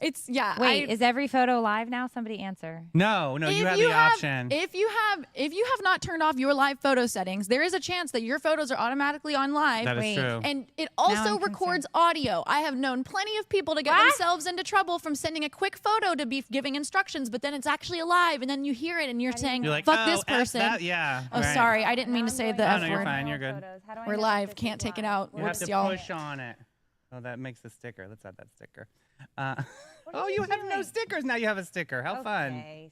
It's yeah. Wait, is every photo live now? Somebody answer. No, you have the option. If you have not turned off your live photo settings, there is a chance that your photos are automatically on live. That is Wait. true. And it Now also I'm records audio. I have known plenty of people to get What? themselves into trouble from sending a quick photo to be giving instructions, but then it's actually alive, and then you hear it, and you're saying, You're like, "Fuck oh, this F person." that? Yeah. Oh, right. sorry, I didn't mean to say the No, F no, you're word. fine. You're good. We're live, can't take it out. You have Whoops, to y'all. push on it. Oh, that makes the sticker. Let's add that sticker. Oh, you have no stickers. Now you have a sticker. How fun. Okay.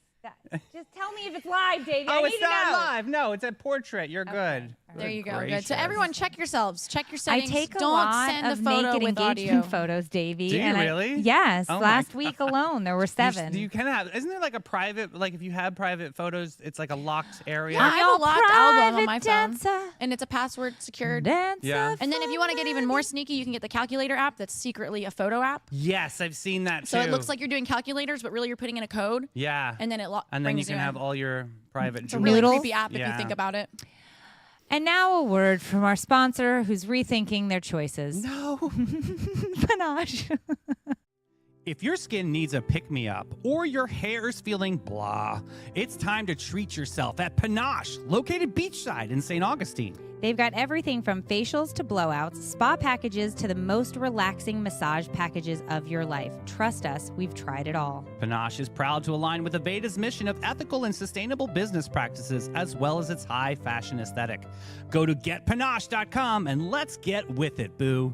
Just tell me if it's live, Davey. Oh, I it's need to not know. live. No, it's a portrait. You're good. There you go. Good. Gracious. So everyone, check yourselves. Check your I settings. take a Don't lot send of the photo naked with engagement audio. photos, Davey. Do you and really? Yes. Oh my last week alone, there were 7. You can have. Isn't there like a private? Like if you have private photos, it's like a locked area. Yeah, I have a Your locked album on private my phone, dancer. and it's a password secured. Dancer Yeah. And then if you want to get even more sneaky, you can get the calculator app that's secretly a photo app. Yes, I've seen that too. So it looks like you're doing calculators, but really you're putting in a code, Yeah. and then it And then you brings can in. have all your private It's a really Noodles? creepy app if Yeah. you think about it. And now a word from our sponsor who's rethinking their choices. No. Panache. If your skin needs a pick-me-up or your hair's feeling blah, it's time to treat yourself at Panache, located beachside in St. Augustine. They've got everything from facials to blowouts, spa packages to the most relaxing massage packages of your life. Trust us, we've tried it all. Panache is proud to align with Aveda's mission of ethical and sustainable business practices, as well as its high fashion aesthetic. Go to getpanache.com and let's get with it, boo.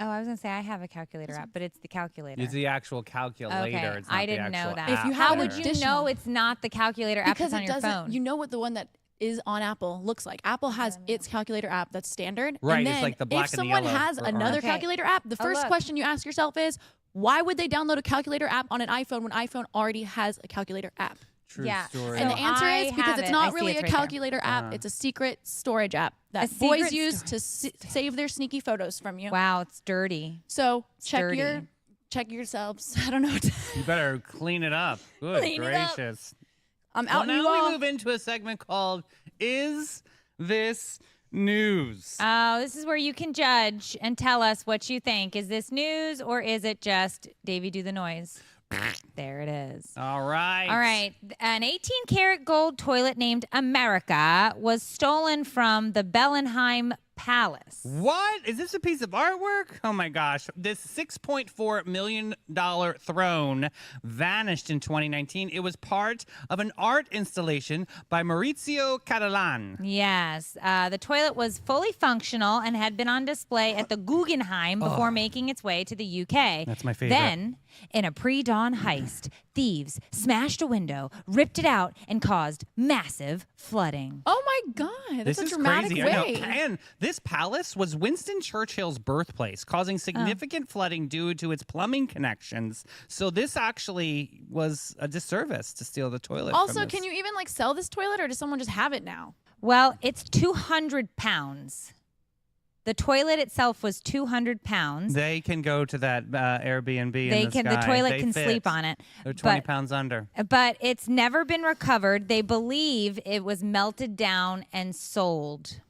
Oh, I was going to say I have a calculator app, but it's the calculator. It's the actual calculator. Okay, It's not I the didn't know actual that. If you app have How an would there. you additional- know it's not the calculator app Because that's on it your doesn't. phone? You know what the one that is on Apple looks like. Apple has its calculator app that's standard. Right, And it's then like the black if and the someone yellow has or another orange. Okay. calculator app, the Oh, first look. question you ask yourself is, why would they download a calculator app on an iPhone when iPhone already has a calculator app? True Yeah. story. And So the answer I is because have it's it. I not see really it's a right there. calculator app. It's a secret storage app that A boys secret use to save their sneaky photos from you. Wow, it's dirty. So Sturdy. check yourselves. I don't know. What to, You better clean it up. Good Clean it up. gracious. I'm Well, out now you all. we move into a segment called Is This News? Oh, this is where you can judge and tell us what you think. Is this news or is it just Davey do the noise? There it is. All right. All right. An 18-karat gold toilet named America was stolen from the Bellenheim Palace. What? Is this a piece of artwork? Oh my gosh. This $6.4 million throne vanished in 2019. It was part of an art installation by Maurizio Catalan. Yes. The toilet was fully functional and had been on display at the Guggenheim before making its way to the UK. That's my favorite. Then, in a pre-dawn heist, thieves smashed a window, ripped it out, and caused massive flooding. Oh my God. That's This a is dramatic crazy. way. I know. And this palace was Winston Churchill's birthplace, causing significant flooding due to its plumbing connections. So this actually was a disservice to steal the toilet. Also, from this. can you even like sell this toilet, or does someone just have it now? Well, it's 200 pounds. The toilet itself was 200 pounds. They can go to that Airbnb. They in the can. sky. The toilet They can fit. sleep on it. They're 20 But- pounds under. But it's never been recovered. They believe it was melted down and sold.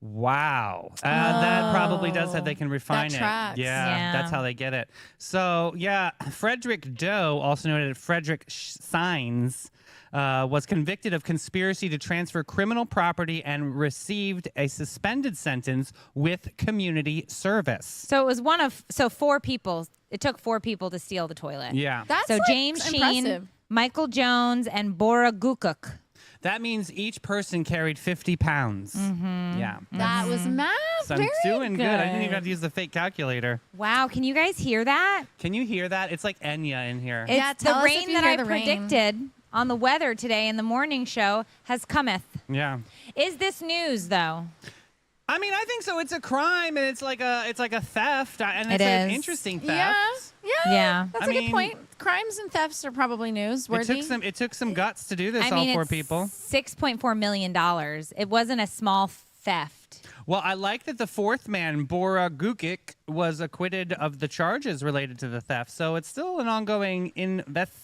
Wow. That probably does have, they can refine it. tracks. Yeah. That's how they get it. So, yeah, Frederick Doe, also known as Frederick Sines, was convicted of conspiracy to transfer criminal property and received a suspended sentence with community service. So it was four people. It took 4 people to steal the toilet. Yeah. That's So like, James Sheen, impressive. Michael Jones, and Bora Gukuk. That means each person carried 50 pounds. Yeah. That was math. So I'm Very doing good. I didn't even have to use the fake calculator. Wow, can you guys hear that? Can you hear that? It's like Enya in here. It's Yeah, tell the us rain if you that hear I the rain. predicted on the weather today in the morning show has cometh. Yeah. Is this news though? I mean, I think so. It's a crime, and it's like a theft, and it's It an is. interesting theft. Yeah. Yeah. That's I a good mean- point. Crimes and thefts are probably newsworthy. It took some guts to do this. I all mean, 4 it's people. $6.4 million. It wasn't a small theft. Well, I like that the 4th man, Bora Gukik, was acquitted of the charges related to the theft. So it's still an ongoing investigation.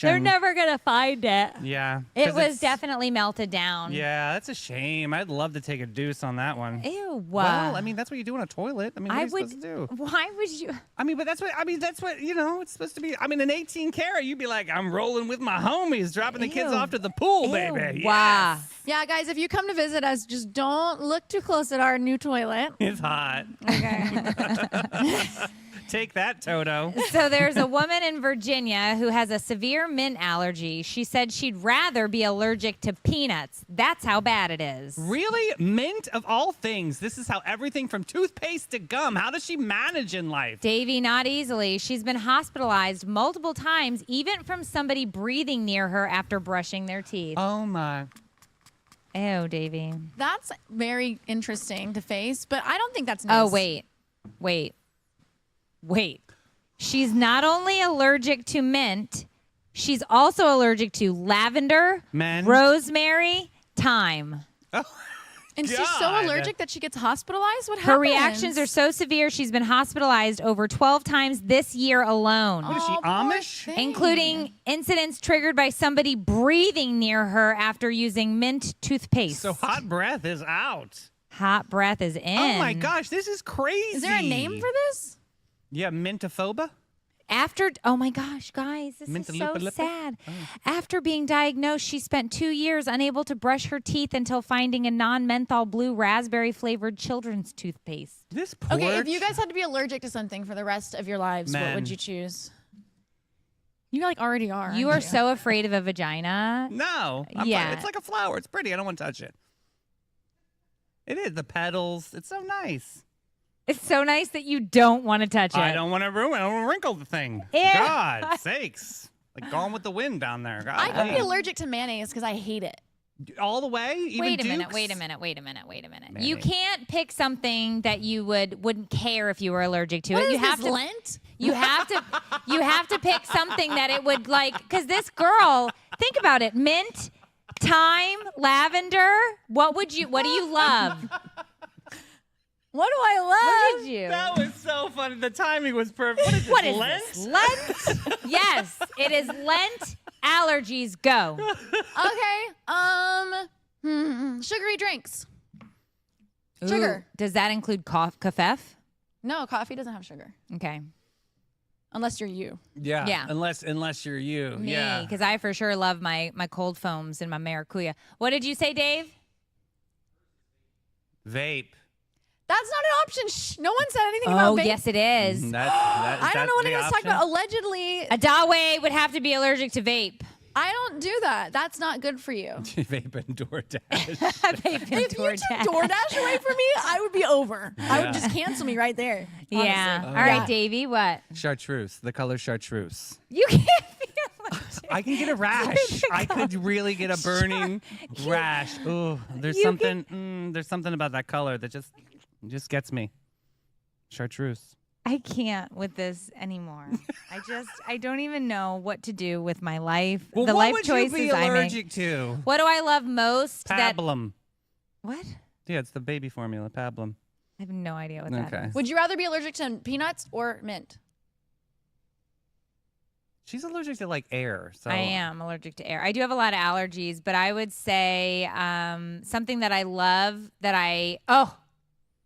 They're never gonna find it. Yeah. It 'cause was it's- definitely melted down. Yeah, that's a shame. I'd love to take a deuce on that one. Ew. Well, I mean, that's what you do on a toilet. I mean, what are I you would. supposed to do? Why would you? I mean, that's what, it's supposed to be. I mean, an 18 carat, you'd be like, I'm rolling with my homies, dropping the kids Ew. off to the pool, Ew, baby. wow. Yes. Yeah, guys, if you come to visit us, just don't look too close at our new toilet. It's hot. Take that, Toto. So there's a woman in Virginia who has a severe mint allergy. She said she'd rather be allergic to peanuts. That's how bad it is. Really? Mint of all things. This is how everything from toothpaste to gum. How does she manage in life? Davy, not easily. She's been hospitalized multiple times, even from somebody breathing near her after brushing their teeth. Oh, my. Ew, Davy. That's very interesting to face, but I don't think that's news. Oh, wait. She's not only allergic to mint, she's also allergic to lavender, Men. rosemary, thyme. And she's so God. allergic that she gets hospitalized? What Her happens? reactions are so severe, she's been hospitalized over 12 times this year alone. What is she, Oh, poor Amish? thing. Including incidents triggered by somebody breathing near her after using mint toothpaste. So hot breath is out. Hot breath is in. Oh, my gosh. This is crazy. Is there a name for this? Yeah, mintophoba? Oh my gosh, guys, this is so Mintalupa-lipa? sad. After being diagnosed, she spent 2 years unable to brush her teeth until finding a non-menthol blue raspberry flavored children's toothpaste. This poor Okay, if you guys had to be allergic to something for the rest of your lives, what Men. would you choose? You like already are. You are aren't so afraid of a vagina. No. I'm Yeah. fine. It's like a flower. It's pretty. I don't want to touch it. It is. The petals. It's so nice. It's so nice that you don't want to touch it. I don't want to ruin. I don't want to wrinkle the thing. Ew. God sakes. Like Gone with the Wind down there. God, I could be allergic to mayonnaise because I hate it. all the way? Even Wait a minute, Dukes? wait a minute. Mayonnaise. You can't pick something that you wouldn't care if you were allergic to What it. is You have this, to Lent? you have to pick something that it would like cuz this girl, think about it. Mint, thyme, lavender. What do you love? What do I love? Look at you. That was so funny. The timing was perfect. What is this, What is Lent? this? Lent? Yes, it is Lent. Allergies go. Okay. Sugary drinks. Sugar. Ooh, does that include kafef? No, coffee doesn't have sugar Okay. unless you're you. Yeah. Unless you're you. Me, Yeah. because I for sure love my cold foams and my maracuya. What did you say, Dave? Vape. That's not an option. Shh. No one said anything about vape. Yes, it is. I don't know what anyone's talking about. Allegedly, Adawe would have to be allergic to vape. I don't do that. That's not good for you. Vape and DoorDash. Vape and If you took DoorDash. DoorDash away from me, I would be over. I would just cancel me right there. Yeah. honestly. All right, Davey, what? Chartreuse. The color chartreuse. You can't be allergic. I can get a rash. I could really get a burning rash. Ooh, there's You something. There's something about that color that just gets me. Chartreuse. I can't with this anymore. I don't even know what to do with my life. Well, the what life would choices you be I make. allergic to? What do I love most? Pablum. What? Yeah, it's the baby formula, Pablum. I have no idea what that Okay. is. Would you rather be allergic to peanuts or mint? She's allergic to like air. So I am allergic to air. I do have a lot of allergies, but I would say something that I love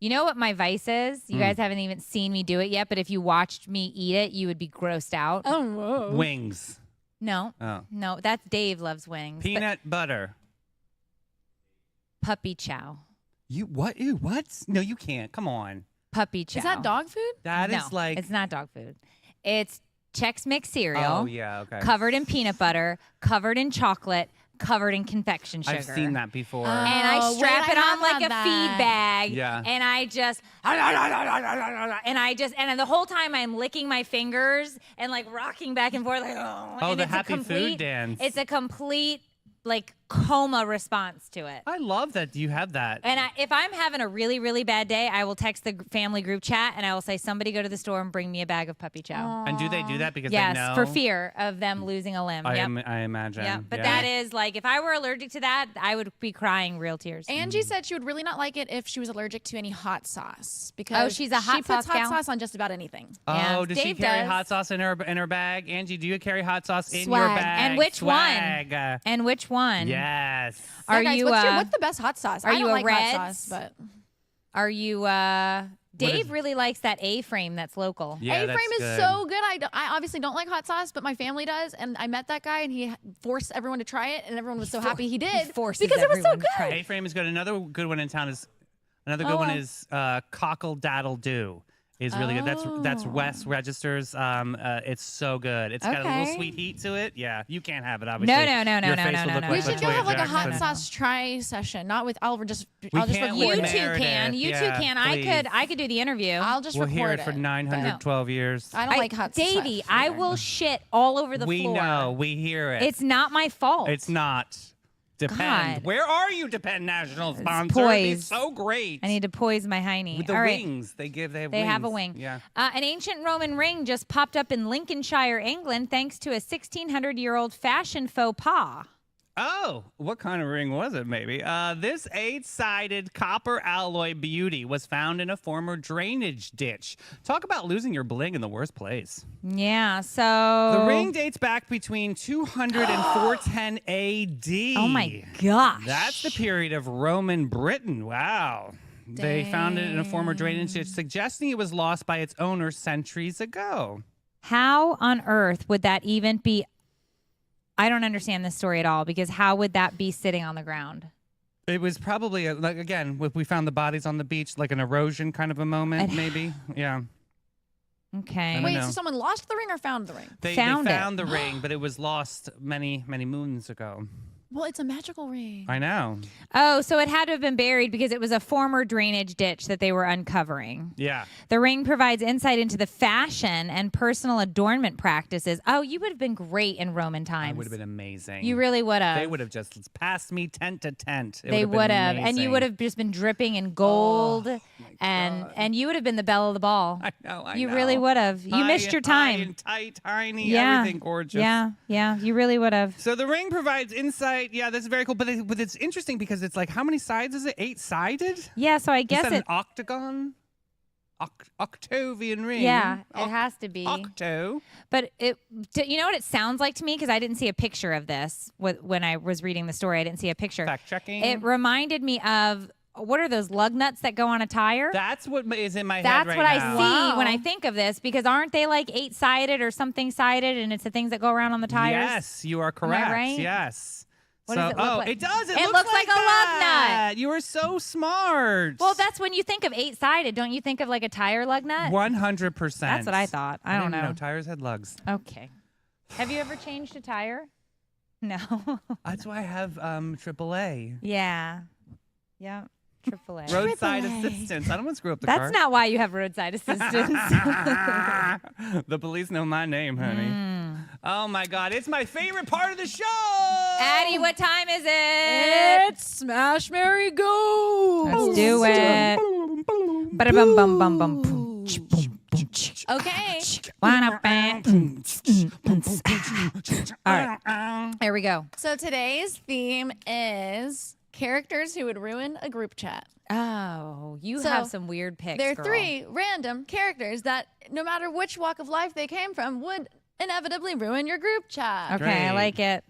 you know what my vice is? You guys haven't even seen me do it yet, but if you watched me eat it, you would be grossed out. Oh, whoa. Wings. No. Oh. No, that's Dave loves wings. Peanut butter. Puppy chow. You what? Ew, what? No, you can't. Come on. Puppy chow. Is that dog food? That no, is like. it's not dog food. It's Chex Mix cereal. Oh yeah. Okay. Covered in peanut butter, covered in chocolate, covered in confection sugar. I've seen that before. And I strap wait, it I on like have a that. feed bag. Yeah. And and the whole time I'm licking my fingers and like rocking back and forth like Oh, and the it's a happy food complete- dance. It's a complete like coma response to it. I love that you have that. And if I'm having a really, really bad day, I will text the family group chat and I will say, somebody go to the store and bring me a bag of puppy chow. And do they do that because Yes, they know? for fear of them losing a limb. I Yep. imagine. Yeah, but Yeah. that is like, if I were allergic to that, I would be crying real tears. Angie said she would really not like it if she was allergic to any hot sauce because she's a hot she puts sauce hot gal? sauce on just about anything. Yeah. Oh, does she Dave carry does. hot sauce in her bag? Angie, do you carry hot sauce in your Swag. bag? And which Swag. one? And which one? Yes. Are Yeah, guys, you what's the best hot sauce? are I you don't a like Reds? hot sauce, but Are you Dave is- really likes that A-frame that's local. Yeah, A-frame that's is good. so good. I obviously don't like hot sauce, but my family does, and I met that guy, and he forced everyone to try it, and everyone was so happy he did forces because it was so everyone to try good. it. A-frame is good. Another good one in town is Cockle Daddle Do. Is really good. That's West Registers. It's so good. It's got a little Okay. sweet heat to it. Yeah, you can't have it obviously. No, Your no, face no, would no, look no, We like should go Latoya have like a hot Jackson. sauce try session, not with. I'll just We record can't You with it. two Meredith. can. You Yeah, two can. please. I could do the interview. I'll just We'll record hear it for 912 years. I don't like hot sauce. Davey, I will shit all over the We floor. know. We hear it. It's not my fault. It's not. Depend. God. Where are you, Depend National sponsor? poised. It's so great. I need to poise my hiney. With the All right. wings. They have They have a wings. wing. Yeah. An ancient Roman ring just popped up in Lincolnshire, England, thanks to a 1600-year-old fashion faux pas. Oh, what kind of ring was it, maybe? This 8-sided copper alloy beauty was found in a former drainage ditch. Talk about losing your bling in the worst place. Yeah, so The ring dates back between 200 and 410 AD. Oh my gosh. That's the period of Roman Britain. Wow. They found it in a former drainage ditch, suggesting it was lost by its owner centuries ago. How on earth would that even be? I don't understand this story at all, because how would that be sitting on the ground? It was probably, like again, we found the bodies on the beach, like an erosion kind of a moment, maybe. Yeah. Okay. I Wait, know. so someone lost the ring or found the ring? They Found it. found the ring, but it was lost many, many moons ago. Well, it's a magical ring. I know. Oh, so it had to have been buried because it was a former drainage ditch that they were uncovering. Yeah. The ring provides insight into the fashion and personal adornment practices. Oh, you would have been great in Roman times. It would have been amazing. You really would have. They would have just passed me tent to tent. They would have, and you would have just been dripping in gold, and you would have been the belle of the ball. I know. I You know. really would have. You High missed your and high time. and tight, tiny, Yeah. everything gorgeous. Yeah, you really would have. So the ring provides insight. Yeah, that's very cool. But it's interesting because it's like, how many sides is it? 8-sided? Yeah, so I guess Is that an it. octagon? Octavian ring. Yeah, it has to be. Octo. But you know what it sounds like to me? Because I didn't see a picture of this when I was reading the story. I didn't see a picture. Fact checking. It reminded me of, what are those lug nuts that go on a tire? That's what is in my head That's right what now. I see Wow. when I think of this, because aren't they like 8-sided or something sided, and it's the things that go around on the tires? Yes, you are correct. right? Yes. What so, does it look like? it does. It, It looks, looks like a lug that. You are so smart. Well, that's when you think of 8-sided. Don't you think of like a tire lug nut? 100%. That's what I thought. I don't didn't know. Tires had lugs. Okay. Have you ever changed a tire? No. That's why I have AAA. Yeah. Yeah. AAA. Roadside assistance. I don't want to screw up the That's car. not why you have roadside assistance. The police know my name, honey. Oh my God, it's my favorite part of the show. Addie, what time is it? It's Smash, Mary, Go. Let's do it. Ba-da-bum, bum, bum, bum. Okay. All right. Here we go. So today's theme is characters who would ruin a group chat. Oh, you So, have some weird picks. There are girl. 3 random characters that, no matter which walk of life they came from, would inevitably ruin your group chat. Okay, I Great. like it.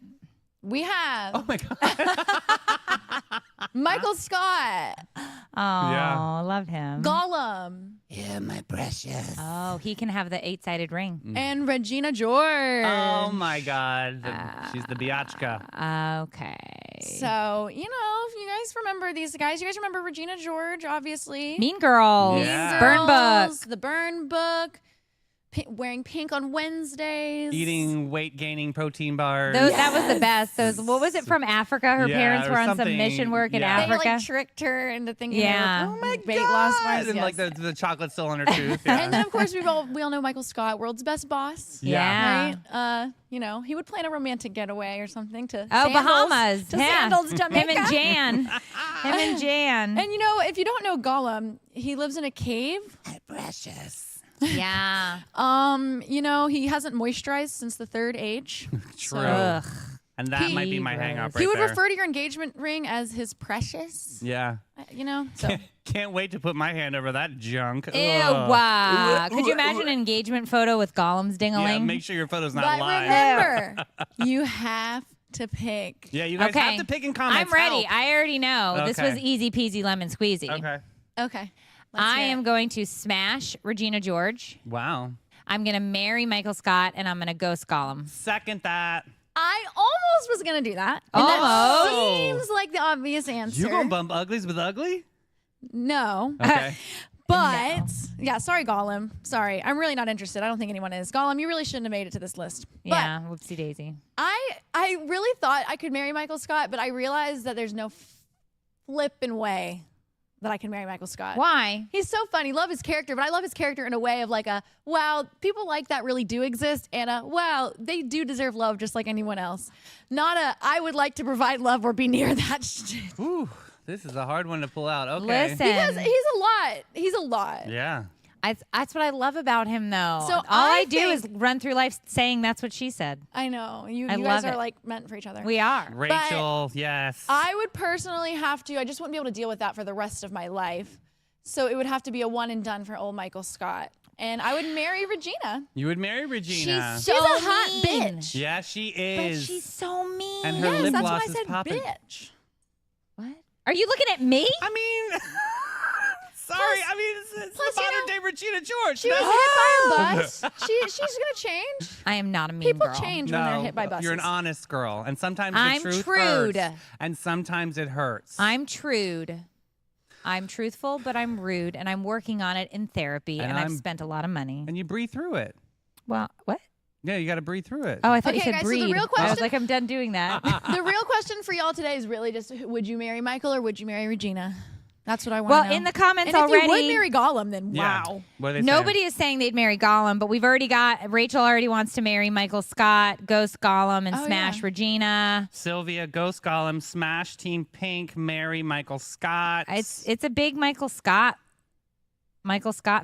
We have Oh my God. Michael Scott, Oh, love him. Gollum, Yeah, my precious. Oh, he can have the 8-sided ring. and Regina George. Oh my God. She's the biatchka. Okay. So, you know, if you guys remember these guys, you guys remember Regina George, obviously. Mean Girls. Yeah. Burn Book. The Burn Book. Wearing pink on Wednesdays. Eating weight gaining protein bars. That was the best. What was it from Africa? Her Yeah, parents or were on some something. mission work in Yeah. They Africa. like tricked her into thinking Yeah. they were Oh my weight loss bars. And yes. like the chocolate still on her tooth. Yeah. And then of course we all know Michael Scott, world's best boss. Yeah. Right? You know, he would plan a romantic getaway or something to Oh, Sandals, Bahamas. to Yeah. Sandals, Jamaica. Him and Jan. Him and Jan. And you know, if you don't know Gollum, he lives in a cave. Precious. yeah. You know, he hasn't moisturized since the third age. True. Ugh. And that might be my Gross. hang up right He would there. refer to your engagement ring as his precious. Yeah. You know, so Can't wait to put my hand over that junk. Ew. Ugh. Could you imagine an engagement photo with Gollum's Yeah, dingling? make sure your photo's not but live. remember, you have to pick. Yeah, you guys Okay. have to pick in comments. I'm ready. Help. I already know. This was Okay. easy peasy lemon squeezy. Okay. Okay. I am going to smash Regina George. Wow. I'm going to marry Michael Scott, and I'm going to ghost Gollum. Second that. I almost was gonna do that. And Almost. that seems like the obvious answer. You gonna bump uglies with ugly? No. Okay. But yeah, sorry, Gollum. Sorry, I'm really not interested. I don't think anyone is. Gollum, you really shouldn't have made it to this list. Yeah, whoopsie daisy. But I really thought I could marry Michael Scott, but I realized that there's no flippin' way that I can marry Michael Scott. Why? He's so funny. Love his character, but I love his character in a way of like a, wow, people like that really do exist, and a, wow, they do deserve love just like anyone else. Not a, I would like to provide love or be near that shit. Ooh, this is a hard one to pull out. Okay. Listen. Because he's a lot. He's a lot. Yeah. That's what I love about him, though. So all I do think- is run through life saying that's what she said. I know. You I guys love are it. like meant for each other. We are. Rachel, yes. I would personally have to, I just wouldn't be able to deal with that for the rest of my life. So it would have to be a one and done for old Michael Scott. And I would marry Regina. You would marry Regina. She's She's so a hot mean. bitch. yeah, she But is. she's so mean. And her Yes, lip that's gloss why I is said popping. bitch. What? Are you looking at me? I mean, sorry. I mean, it's plus, the you modern know, day Regina George. She was That's- hit by a bus. She's going to change. I am not a mean People girl. change when they're hit by buses. You're an honest girl, and sometimes I'm the truth trude. hurts, and sometimes it hurts. I'm trude. I'm truthful, but I'm rude, and I'm working on it in therapy, And and I've I'm- spent a lot of money. and you breathe through it. Well, what? Yeah, you got to breathe through it. Oh, I thought you Okay, said guys, so the breed. real I was question- like, I'm done doing that. The real question for y'all today is really just, would you marry Michael or would you marry Regina? That's what I want Well, to know. in the comments and already, if you would marry Gollum, then Yeah. wow. What do they say? nobody is saying they'd marry Gollum, but we've already got Rachel already wants to marry Michael Scott, ghost Gollum, and Oh, smash yeah. Regina. Sylvia, Ghost Gollum, Smash Team Pink, Mary, Michael Scott. It's a big Michael Scott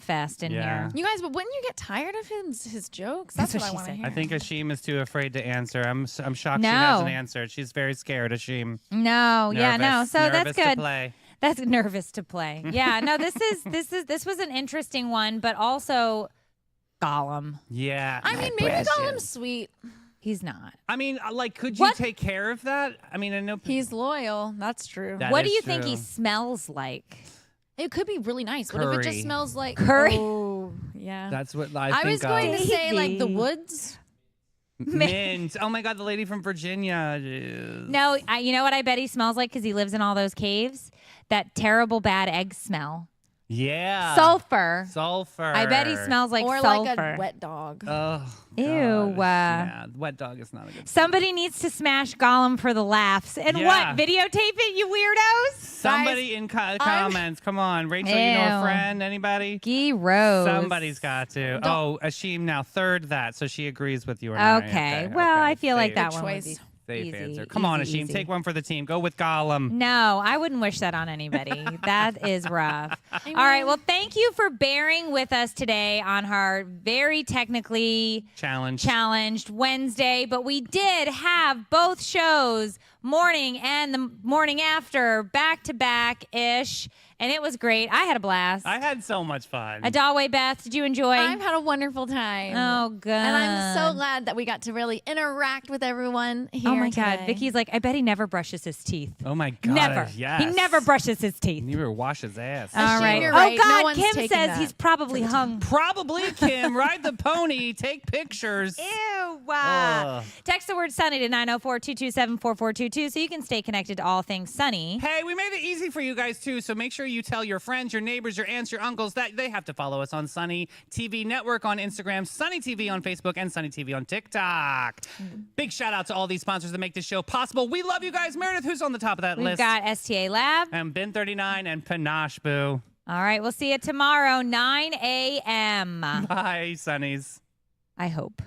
fest in Yeah. here. You guys, but wouldn't you get tired of his jokes? That's That's, what what I she want to said. hear. I think Ashim is too afraid to answer. I'm shocked No. she hasn't answered. She's very scared, Ashim. No, yeah, no. Nervous. So Nervous that's to good. play. That's nervous to play. Yeah, no, this was an interesting one, but also Gollum. Yeah. I mean, maybe Gollum's sweet. He's not. I mean, like, could you What? take care of that? I mean, I know He's loyal. That's true. That What do is you think he true. smells like? It could be really nice. What if it Curry. just smells like Curry? Oh, yeah. that's what I I think was going of. to say like the Davey. woods. Mint. Oh my God, the lady from Virginia. is- No, you know what I bet he smells like because he lives in all those caves? That terrible bad egg smell. Yeah. Sulfur. Sulfur. I bet he smells like or sulfur. like a wet dog. Oh. Ew, gosh. Yeah, wet dog is not a good. Somebody needs to smash Gollum for the laughs. And Yeah. what? Videotape it, you weirdos? Somebody in comments, come on, Rachel, you know a Ew. friend? Anybody? Gee Rose. Somebody's got to. Oh, Ashim now third that, so she agrees with you. And I. Okay. Well, I feel like Safe- that one would choice. be Safe easy. answer. Come on, easy, Ashim, easy. take one for the team. Go with Gollum. No, I wouldn't wish that on anybody. That is rough. All right. Well, thank you for bearing with us today on our very technically challenged Wednesday. But we did have both shows, morning and the morning after, back to back ish. And it was great. I had a blast. I had so much fun. Adalway, Beth, did you enjoy? I've had a wonderful time. Oh, good. And I'm so glad that we got to really interact with everyone here Oh my God. today. Vicky's like, I bet he never brushes his teeth. Oh my God. Never. Yes. He never brushes his teeth. He never wash his ass. All right. you're Oh right. No God, one's Kim taking says that he's probably hung. Probably, Kim. Ride the pony. Take pictures. Ew. Ugh. Text the word Sunny to 904-227-4422 so you can stay connected to all things Sunny. Hey, we made it easy for you guys too, so make sure you tell your friends, your neighbors, your aunts, your uncles that they have to follow us on Sunny TV Network on Instagram, Sunny TV on Facebook, and Sunny TV on TikTok. Big shout out to all these sponsors that make this show possible. We love you guys. Meredith, who's on the top of that We've list? got STA Lab. And Ben 39 and Panache Boo. All right, we'll see you tomorrow, 9 a.m. Bye, Sunnies. I hope.